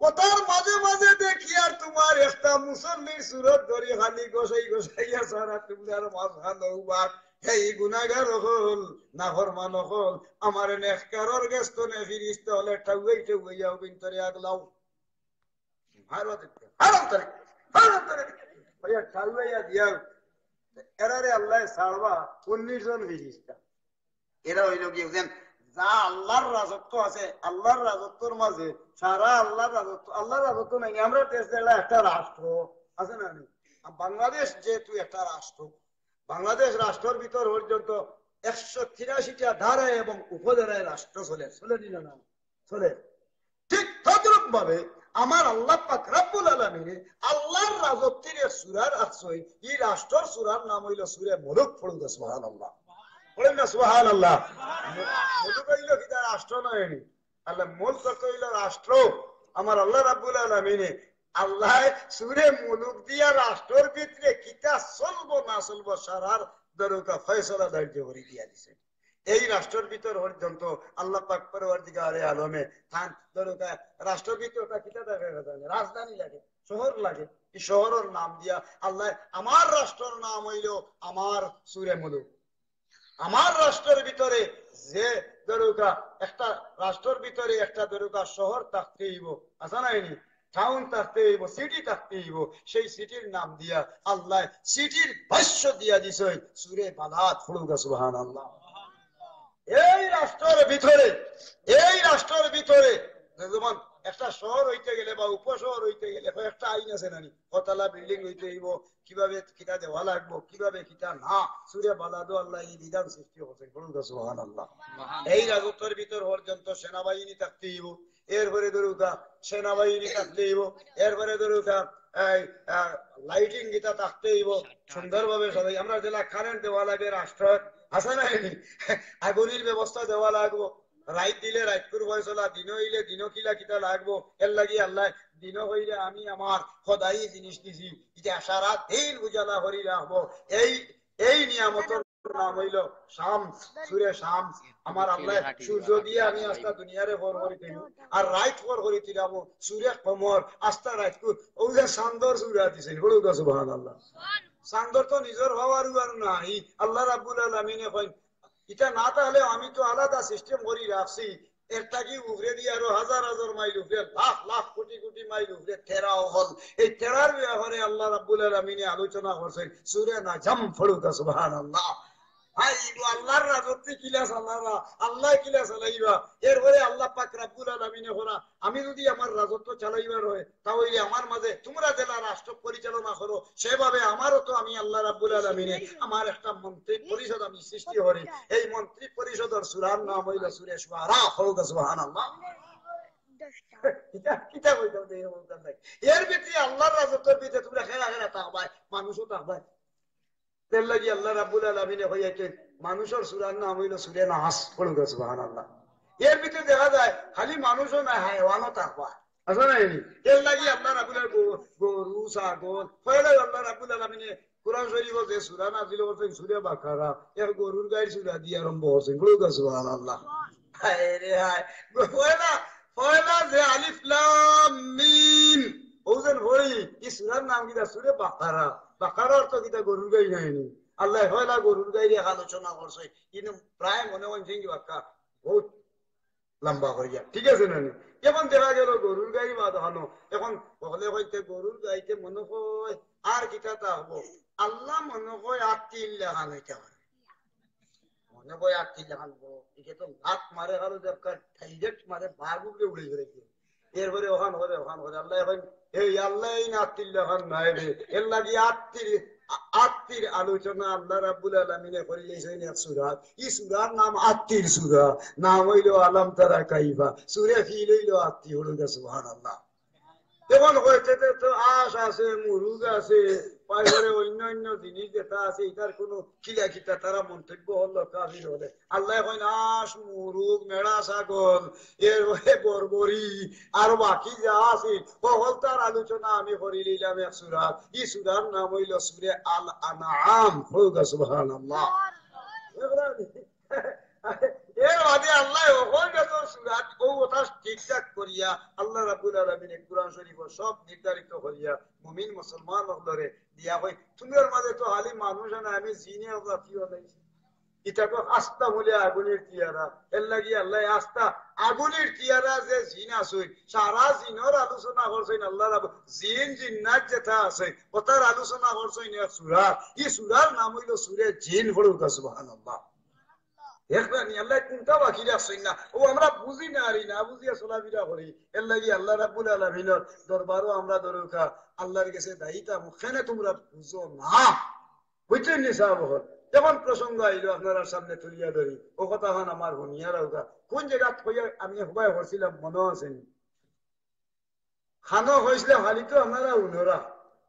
ওটার মাঝে মাঝে দেখি আর তোমার একটা মুসল্লির সুরত ধরে খালি গোসাই গোসাইয়া সারা তোমার মাঝখানে উবা এই গুনাহগার হল নাফরমান হল আমার নেককারর গেস্তনে ফিরিস্তা হলে ঠাউইয়া বিন্তরে আগলাও ভারত ভারত ওই ঠাউইয়া দিয়া এরারে আল্লাহ ছাড়বা 19 জন ফিরিস্তা এরা হইল কি যা আল্লাহর রাজত্ব আছে আল্লাহর রাজত্বর মাঝে সারা আল্লাহর রাজত্ব নাই আমরা দেশ একটা রাষ্ট্র আছে না বাংলাদেশ যেহেতু একটা রাষ্ট্র বাংলাদেশ রাষ্ট্রের ভিতর পর্যন্ত 183টা ধারায় এবং উপধারায় রাষ্ট্র চলে না চলে ঠিক তদ্রুপ ভাবে আমার আল্লাহ পাক রব্বুল আলামিন আল্লাহর রাজত্বের সূরার আছে এই রাষ্ট্রের সূরার নাম হইল সূরা মুলক পড়ুন সুবহানাল্লাহ বলেন না সুবহানাল্লাহ মুলক হইল কি রাষ্ট্র নয় আল্লাহ মুলক হইল রাষ্ট্র আমার আল্লাহ রাব্বুল আলামিন আল্লাহ সূরা মুলক দিয়া রাষ্ট্রের ভিতরে কিতা চলবো না চলবো সারার দরকা ফয়সালা দাঁড়িয়ে করে দিয়া দিছে এই রাষ্ট্রের ভিতর পর্যন্ত আল্লাহ পাক পরওয়ারদিগারে আলমে থান দরকা রাষ্ট্রের ভিতরটা কিতা দেখা যায় রাজধানী লাগে শহর লাগে এই শহরের নাম দিয়া আল্লাহ আমার রাষ্ট্রের নাম হইল আমার সূরা মুলক আমার রাষ্ট্রের ভিতরে যে দরকা একটা রাষ্ট্রের ভিতরে একটা দরকা শহর থাকতে হইব আসা নাইনি টাউন থাকতে হইব সিটি থাকতে হইব সেই সিটির নাম দিয়া আল্লাহ সিটির ভাষ্য দিয়া দিছে সূরা বালাদ পড়ুগা সুবহানাল্লাহ এই রাষ্ট্রের ভিতরে যেমন একটা শহর হইতে গেলে বা উপশহর হইতে গেলে একটা আইন আছে নানি কতলা বিল্ডিং হইতে হইব কিভাবে কিতা দেওয়া লাগবো কিভাবে কিতা না সূরা বালাদও আল্লাহ এই বিধান সৃষ্টি করছেন পড়ুগা সুবহানাল্লাহ এই রাজত্বের ভিতর পর্যন্ত সেনাবাহিনী থাকতে হইব এরপরে দরুকা সেনাবাহিনী থাকতে হইব এরপরে দরুকা লাইটিং গীতা থাকতে হইব সুন্দরভাবে সবাই আমরা জেলা কারেন্ট দেওয়া লাগে রাষ্ট্র আছে না আগুনের ব্যবস্থা দেওয়া লাগবো রাইত দিলে রাইত করে ফয়সলা দিন হইলে দিন কিলা কিতা লাগবো এর লাগি আল্লাহ দিন হইলে আমি আমার সদাই জিনিস দিছি এটা সারা দিন উজালা করি রাখবো এই নিয়ামতের নাম হইল শামস সূরা শামস আমার আল্লাহ সূর্য দিয়ে আমি আস্তা দুনিয়ারে ভর করি দেব আর রাইত ভর করি দিলাম সূরা কমর আস্তা রাইত কো ওই যে চাঁদর সূরা দিছেন বলুন সুবহানাল্লাহ চাঁদর তো নিজের হওয়ার আর নাই আল্লাহ রাব্বুল আলামিনে কই এটা না তাহলে আমি তো আলাদা সিস্টেম করি রাখছি একটা কি উপরে দিয়ে আরো হাজার হাজার মাইল উপরে লাখ লাখ কোটি কোটি মাইল উপরে তেরাও হল এই তেরার ব্যাপারে আল্লাহ রাব্বুল আলামিনে আলোচনা করছেন সূরা নাজম পড়ুন সুবহানাল্লাহ আল্লাহর রাজত্ব কিলা চালাবা আল্লাহ কিলা চালাইবা এরপরে আল্লাহ পাক রব্বুল আলামিনে করা আমি যদি আমার রাজত্ব চালাইবার হয় তাহলে আমার মাঝে তোমরা যারা রাষ্ট্র পরিচালনা করো সেভাবে আমারও তো আমি আল্লাহ রাব্বুল আলামিনে আমার একটা মন্ত্রী পরিষদ আমি সৃষ্টি করি এই মন্ত্রী পরিষদের সূরার নাম হইল সূরা শুআরা সুবহানাল্লাহ এর ভিতরে আল্লাহর রাজত্বের ভিতরে তোমরা খেলা খেলা থাকবাই মানুষও থাকবাই লাগি আল্লাহ রাব্বুল আলামিনে কইয়াছেন মানুষের সূরার নাম হইল সূরা নাস পড়ুন সুবহানাল্লাহ এর ভিতরে দেখা যায় খালি মানুষও না হায়াওয়ানও থাকবা আছে না এর লাগি আল্লাহ রাব্বুল গরু ছাগল কইলে আল্লাহ রাব্বুল আলামিনে কুরআন শরীফে যে সূরা নাযিল করেছেন সূরা বাকারা এর গরুর গায়ের সূরা দিয়ে আরম্ভ হয়েছে পড়ুন সুবহানাল্লাহ হায় রে হায় পয়লা পয়লা যে আলিফ লাম মিম ওজন হই এই সূরার নাম কিটা সূরা বাকারা বাকারা অর্থ কিটা গরুর গাই নাইনি আল্লাহ পয়লা গরুর গাই নিয়ে আলোচনা করছে কিন্তু প্রায় মনে হয় যে বাক্কা বহুত লম্বা হইয়া ঠিক আছে না এখন দেখা গেল গরুর গাই বাঁধানো এখন বলে হইতে গরুর গাইতে মনে হয় আর কিটা হবো আল্লাহ মনে হয় আর 3 লেখান হইতে পারে মনে হয় আর 3 লেখান একে তো লাত মারে আরো দরকার ডাইরেক্ট মারে বাগুকে উড়ে গেলে এরপরে ওখান হরে আল্লাহ এখন এই আল্লাহ এই না 3 লেখান নাই রে এর লাগি আত্মীর আলোচনা আল্লাহ রাব্বুল আলামিনে করিলেছেন এক সূরা এই সূরার নাম আত্মীর সূরা নাম হইল আলাম তারা কাইফা সূরা ফিল হইল আত্মী হলো সুবহানাল্লাহ এখন হয়েছে তো আশ আছে মুরুগ আছে পাইরে অন্যান্য জিনিস যেটা আছে এটার কোনো খিলা খিটা তারা মন্তব্য হলো কাফির হলে আল্লাহ এখন আশ মুরুগ মেড়া ছাগল এর বরবরি আর বাকি যা আছে সকল তার আলোচনা আমি করি নিলাম এক সূরাত এই সূরার নাম হইল সূরা আল আনআম হোক সুবহানাল্লাহ এর বাদে আল্লাহ ঠিকঠাক করিয়া আল্লাহ রাব্বুল আলামিন কুরআন শরীফ সব নির্ধারিত করিয়া মুমিন মুসলমান হলরে দিয়া হয় তোমার মাঝে তো হালি মানুষ না আমি জিনে আল্লাহ কি হলাইছি এটা তো আস্থা বলে আগুনের টিয়ারা এর লাগি আল্লাহ আস্থা আগুনের টিয়ারা যে জিন আছে সারা জিনের আলোচনা করছেন আল্লাহ রাব্বুল জিন জিন্নাত যেটা আছে ওটার আলোচনা করছেন এক সূরা এই সূরার নাম হইল সূরা জিন পড়ুক সুবহানাল্লাহ দেখবেন আল্লাহ কোনটা বাকি রাখছেন না ও আমরা বুঝি না আরি না বুঝিয়া চলাফেরা করি এর লাগি আল্লাহ রাব্বুল আলামিনের দরবারও আমরা দরকার আল্লাহর কাছে দায়িতা মুখেনে তোমরা বুঝো না বুঝছেন নি সাহেব যেমন প্রসঙ্গ আইলো আপনার সামনে তুলিয়া ধরি ও কথা হন আমার শুনিয়া রাখা কোন জায়গা হইয়া আমি সবাই হচ্ছিলাম মনে আছেন খানো হয়েছিল হালি তো আপনারা উনরা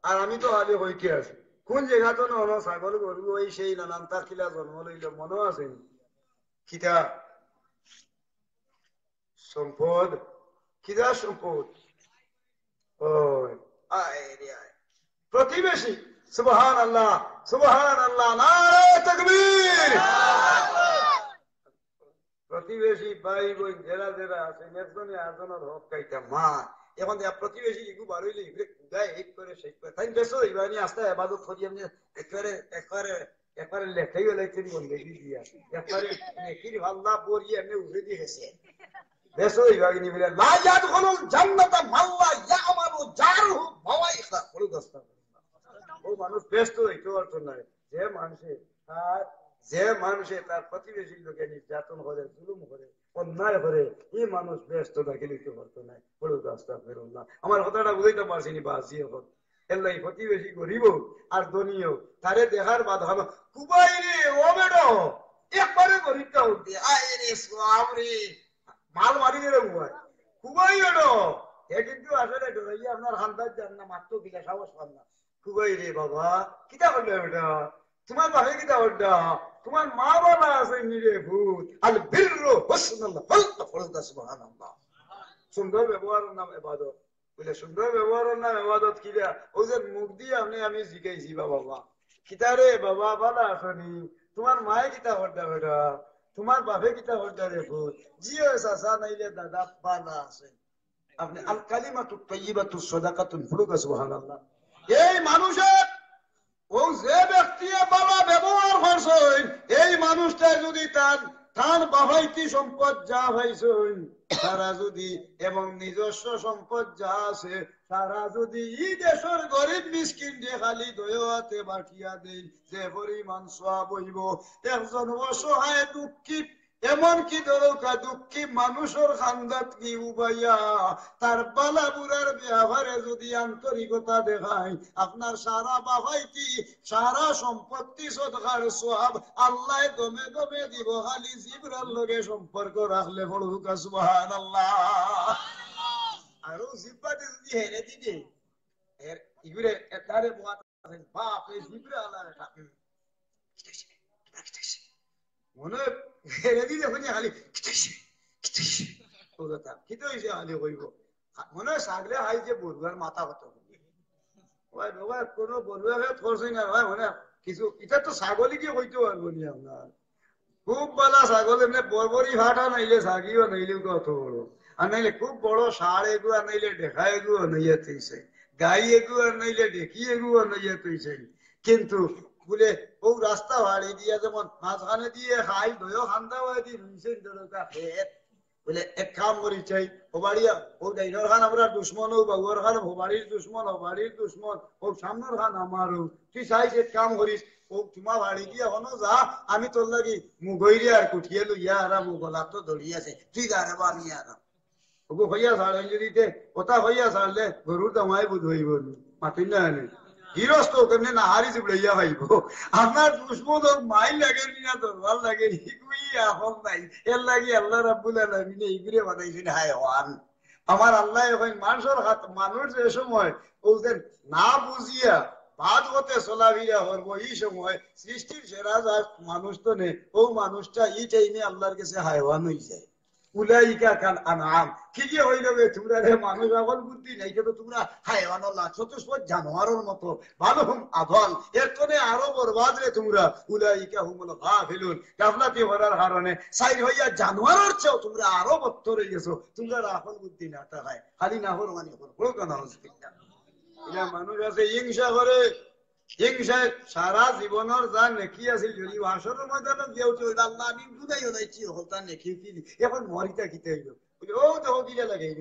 আর আমি তো হালি হইতে আছি কোন জায়গা তো না ছাগল গরু ওই সেই নানান তার কিলা জন্ম লইল মনে আছেন কিতা সম্পদ কিতা সম্পদ প্রতিবেশী সুবহানাল্লাহ সুবহানাল্লাহ নারে তাকবীর প্রতিবেশী ভাই বোন যারা যারা আছে একজনে আরেকজনের হক খাইতা মা এখন প্রতিবেশী এগু বাড়ইলে গায়ে এক করে শেষ করে তাই বেশ ইবানি আস্তে ইবাদত করি আমি একবারে লেখাই লাইতে বন্ধেগি দিয়া একবারে নেকির আল্লাহ পড়িয়ে এমনি উঠে দিয়েছে বেশ ইবাগিনি বলে লা ইয়াদখুলুল জান্নাতা মাল্লা ইয়ামালু জারহু বাওয়াইখা বড় দস্তা ও মানুষ ব্যস্ত হইতে পারতো না যে মানুষে তার প্রতিবেশী লোকে নির্যাতন করে জুলুম করে অন্যায় করে এই মানুষ ব্যস্ত থাকে লিখতে পারতো না বড় দস্তা ফেরুন না আমার কথাটা বুঝাইতে পারছিনি বাসি এখন এলাই প্রতিবেশী গরিব আর ধনীয় তারে দেখার বাধা হবে কুবাই রে ও বেড়ো একবারে গরিবটা উঠবে আয় রে সামরে মাল মারি রে কুবাই বেড়ো এ কিন্তু আসলে ডরাইয়া আপনার হান্দার যান না মাত্র কিলা সাহস পান না কুবাই রে বাবা কিতা করলে বেটা তোমার বাপে কিতা করটা তোমার মা বাবা আছে নিরে ভূত আল বিররু হুসনুল খুলক ফরদা সুবহানাল্লাহ সুন্দর ব্যবহারের নাম ইবাদত বলে সুন্দর ব্যবহারের নাম ইবাদত কিরা ও যে মুখ দিয়ে আমি শিখাইছি বাবা কিতারে বাবা ভালো আসনি তোমার মায়ে কিতা করটা বেটা তোমার বাপে কিতা করটা রে ভূত জিও চাচা নাইলে দাদা ভালো আছে আপনি আল কালিমাতু তাইয়্যিবাতু সাদাকাতুন ফুরুকা সুবহানাল্লাহ এই মানুষের ও যে ব্যক্তি ভালো ব্যবহার করছেন এই মানুষটা যদি তার বাবাইতি সম্পদ যা হয়েছেন তারা যদি এবং নিজস্ব সম্পদ যা আছে তারা যদি এই দেশের গরিব মিসকিন দিয়ে খালি দয়াতে বাকিয়া দেয় যে পরিমাণ সওয়াব হইব একজন অসহায় দুঃখী এমনকি দরকা দুঃখী মানুষের খান্দাত কি উবাইয়া তার বালা বুড়ার ব্যবহারে যদি আন্তরিকতা দেখায় আপনার সারা বাবাইতি সারা সম্পত্তি সদকার সওয়াব আল্লাহ দমে দমে দিব খালি জিবরার লগে সম্পর্ক রাখলে পড়ুক সুবহানাল্লাহ আরো জিব্বাতে যদি হেরে দিবে এর ইগুরে এটারে বাত বাপ এই জিবরা আল্লাহ রাখে মনে হেরে দিলে হইনি খালি কিতো হইছে খালি কইব মনে সাগলে হাই যে বড়ুয়ার মাথা হতো ওই বাবা কোনো বড়ুয়াকে থরছই না ভাই মনে কিছু এটা তো ছাগলি কি হইতে পারবো নি আপনার খুব বলা ছাগল এমনি বরবরি ভাটা নাইলে ছাগিও নাইলে কত বড় আর নাইলে খুব বড় ষাঁড় এগু আর নাইলে ঢেকা এগু নাইয়া তুইছে গাই এগু আর নাইলে ঢেকি এগু নাইয়া তুইছে কিন্তু বলে ও রাস্তা ভাড়ি দিয়া যেমন মাঝখানে দিয়ে খাই দইও খান্দা হয়ে দিয়ে রুইছেন খেত বলে এক কাম করি চাই ও বাড়িয়া ও ডাইনর খান আমরা দুশ্মন ও বাবুর খান ও বাড়ির দুশ্মন ও বাড়ির দুশ্মন ও সামনের খান আমারও তুই চাইছ এক কাম করিস ও তোমার বাড়ি গিয়া হনো যা আমি তোর লাগি মুগইরে আর কুঠিয়ে লইয়া আর মুগলা তো ধরিয়াছে তুই গানে বানি আর ওগো হইয়া ছাড়ে যদি ওটা হইয়া ছাড়লে গরুর দামাই বুধ হইব মাতিন না গৃহস্থ কেমনি না হারি চুড়াইয়া পাইব আপনার দুশ্মন মাই লাগে না দরবার লাগে এখন নাই এর লাগি আল্লাহ রাব্বুল আলামিন এইগুলো বানাইছেন হায়ওয়ান আমার আল্লাহ এখন মানুষের হাত মানুষ যে সময় ওদের না বুঝিয়া বাদ হতে চলাফিরা করবো এই সময় সৃষ্টির সেরা যা মানুষ তো নেই ও মানুষটা এই টাইমে আল্লাহর কাছে হায়ওয়ান হয়ে যায় উলাইকা কাল আনআম কি যে হইল বে তোমরা রে মানুষ আগল বুদ্ধি নাই কিন্তু তোমরা হায়ওয়ানুল্লাহ চতুষ্পদ জানোয়ারের মতো ভালোহুম আদল এর কোনে আরো বরবাদ রে তোমরা উলাইকা হুমুল গাফিলুন গাফলাতি হওয়ার কারণে সাইর হইয়া জানোয়ারের চেয়েও তোমরা আরো বত্তর হয়ে গেছো তোমরা আকল বুদ্ধি না তাকায় খালি না হর মানে করো কেন হসপিটাল এটা মানুষ আছে হিংসা করে হিংসায় সারা জীবনের যা নেকি আছিল যদি হাসরের ময়দানে গিয়ে উঠে আল্লাহ আমি বুঝাইও নাইছি হতা নেকি কি এখন মরিতা কিতে হইল বলে ও দেখো কিটা লাগাইল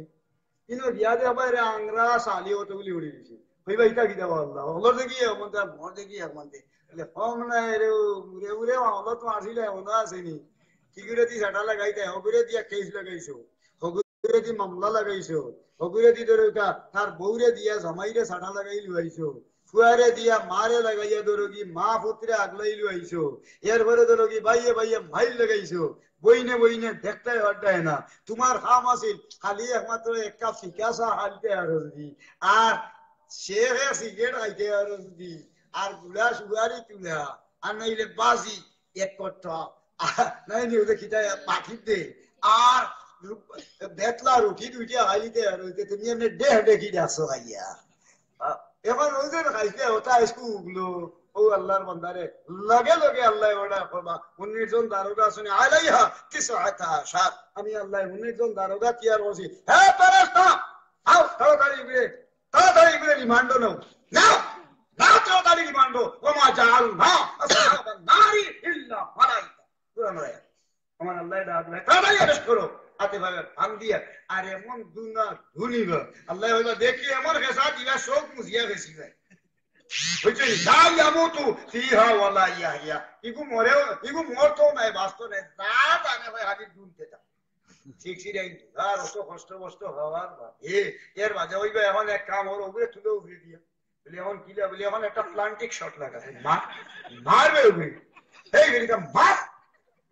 কিন্তু বিয়া দে আবার আংরা সালি হতো বলে উড়ে দিছে হইবা ইটা কিটা আল্লাহ হলর দেখি মনটা মর দেখি মনতে বলে কম নাই রে উড়ে উড়ে হলো তো আসিলে ওনা আসেনি কি করে দি সাটা লাগাইতে হগুরে দিয়া কেস লাগাইছো হগুরে দি মামলা লাগাইছো হগুরে দি ধরে তার বউরে দিয়া জামাইরে সাটা লাগাই লুয়াইছো ফুয়ারে দিয়া মারে লাগাইয়া ধরোগি মা পুত্রে আগলাই লুয়াইছো এরপরে ধরোগি বাইয়ে বাইয়ে মাইল লাগাইছো বইনে বইনে দেখতে হটায় না তোমার খাম আছিল খালি একমাত্র এক কাপ ফিকাসা হালতে আরো যদি আর শেখে সিগারেট খাইতে আরো যদি আর গুলা সুগারি তুলা আর নাইলে বাজি এক কট্টা নাই নি ওদের খিটায় পাঠিয়ে দে আর বেতলা রুটি দুইটা খাইতে আরো তুমি এমনি দেহ দেখি আসো খাইয়া এখন ওই যে খাইছে ওটা স্কুল ও আল্লাহর বান্দারে লগে লগে আল্লাহ ওটা করবা 19 জন দারোগা শুনে আলাইহা তিসআতা আশার আমি আল্লাহ 19 জন দারোগা তৈয়ার করছি হে ফেরেশতা আও তাড়াতাড়ি করে রিমান্ড নাও নাও নাও তাড়াতাড়ি রিমান্ড ওমা জাআলনা আসহাবান নারি ইল্লা মালাইকা কুরআন আয়াত আমার আল্লাহ ডাকলে তাড়াতাড়ি আদেশ করো আতে ভাবে ভাঙ দিয়া আর এমন দুনা ধুনিব আল্লাহ হইবা দেখি এমন খেসা দিলা সব মুজিয়া গেছি যায় বুঝছি লা ইয়ামুতু ফিহা ওয়ালা ইয়াহইয়া ইগু মরেও ইগু মরতো নাই বাস্তব নাই না জানে ভাই হাদিস দুনতে যা ঠিক সিরাই আর অত কষ্ট হওয়ার এ এর মাঝে হইবা এখন এক কাম হলো ওগুলো তুলে উঠে দিয়া বলি এখন কিলা বলি এখন একটা প্লান্টিক শট লাগাছে মারবে ওগুলো এই গরিকা মার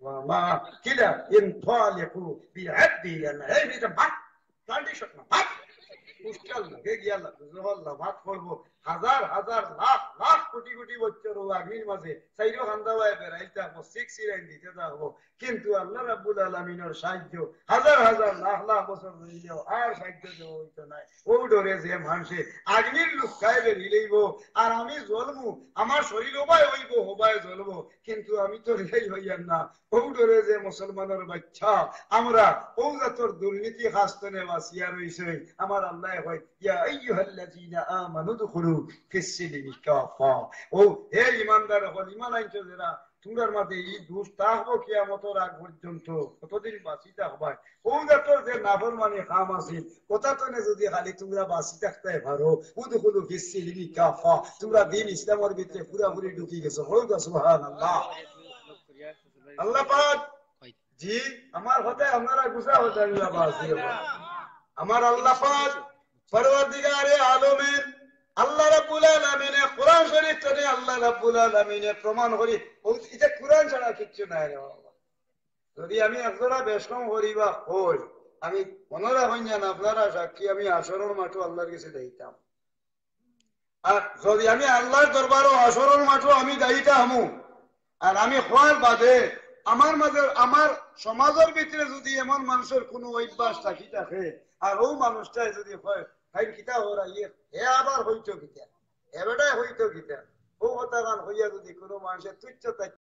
وما كده ينطلقوا بعبدي انا هي ده بعد تعالي شوف بعد মুশকিল লাগে গিয়ালা আল্লাহ ভাত করব হাজার হাজার লাখ লাখ কোটি কোটি বছর আগ্নির মাঝে সাইরো খান্দা হয় বেরাইতা মসজিদ সিরাই দিতে যাবো কিন্তু আল্লাহ রাব্বুল আলামিনের সাহায্য হাজার হাজার লাখ লাখ বছর হইলেও আর সাহায্য দেওয়া হইতো না ও ডরে যে মানুষে আগ্নির লুকায় বেরিলেইব আর আমি জ্বলবো আমার শরীর হবায় জ্বলবো কিন্তু আমি তো রেই হইয়ার না ও ডরে যে মুসলমানের বাচ্চা আমরা ও জাতর দুর্নীতি হাস্তনে বাসিয়া রইছে আমার আল্লাহ হয় ইয়া আইয়ুহাল্লাযীনা আমানু দুখুলু ফিস-সিলমি কাফা ও হে ঈমানদার হল ঈমান আনছো যারা তোমরার মধ্যে এই দোষ থাকবো কিয়ামতের আগ পর্যন্ত কতদিন বাঁচি থাকবাই ও জাতর যে নাফরমানি খাম আছে কথা তো যদি খালি তোমরা বাঁচি থাকতে পারো উদখুলু ফিস-সিলমি কাফা তোমরা দ্বীন ইসলামের ভিতরে পুরোপুরি ঢুকে গেছো হল সুবহানাল্লাহ আল্লাহ পাক জি আমার হতে আপনারা গুছা হতে আমার আল্লাহ পাক পরওয়ারদিগারে আলমিন আল্লাহ রাব্বুল আলামিন কোরআন শরীফ থেকে আল্লাহ রাব্বুল আলামিন প্রমাণ করি এটা কোরআন ছাড়া কিছু নাই রে বাবা যদি আমি একজোড়া বেশকম করিবা হই আমি মনে হই না আপনারা সাক্ষী আমি আসরের মাঠে আল্লাহর কাছে যাইতাম আর যদি আমি আল্লাহর দরবারও আসরের মাঠে আমি যাইতাম আর আমি হওয়ার বাদে আমার মাঝে আমার সমাজের ভিতরে যদি এমন মানুষের কোনো অভ্যাস থাকি থাকে আর ও মানুষটাই যদি হয় ভাই কিতা ওরা হে আবার হইতো কিতা এবারটাই হইতো কিতা ও কথা গান হইয়া যদি কোনো মানুষের তুচ্ছ তাচ্ছ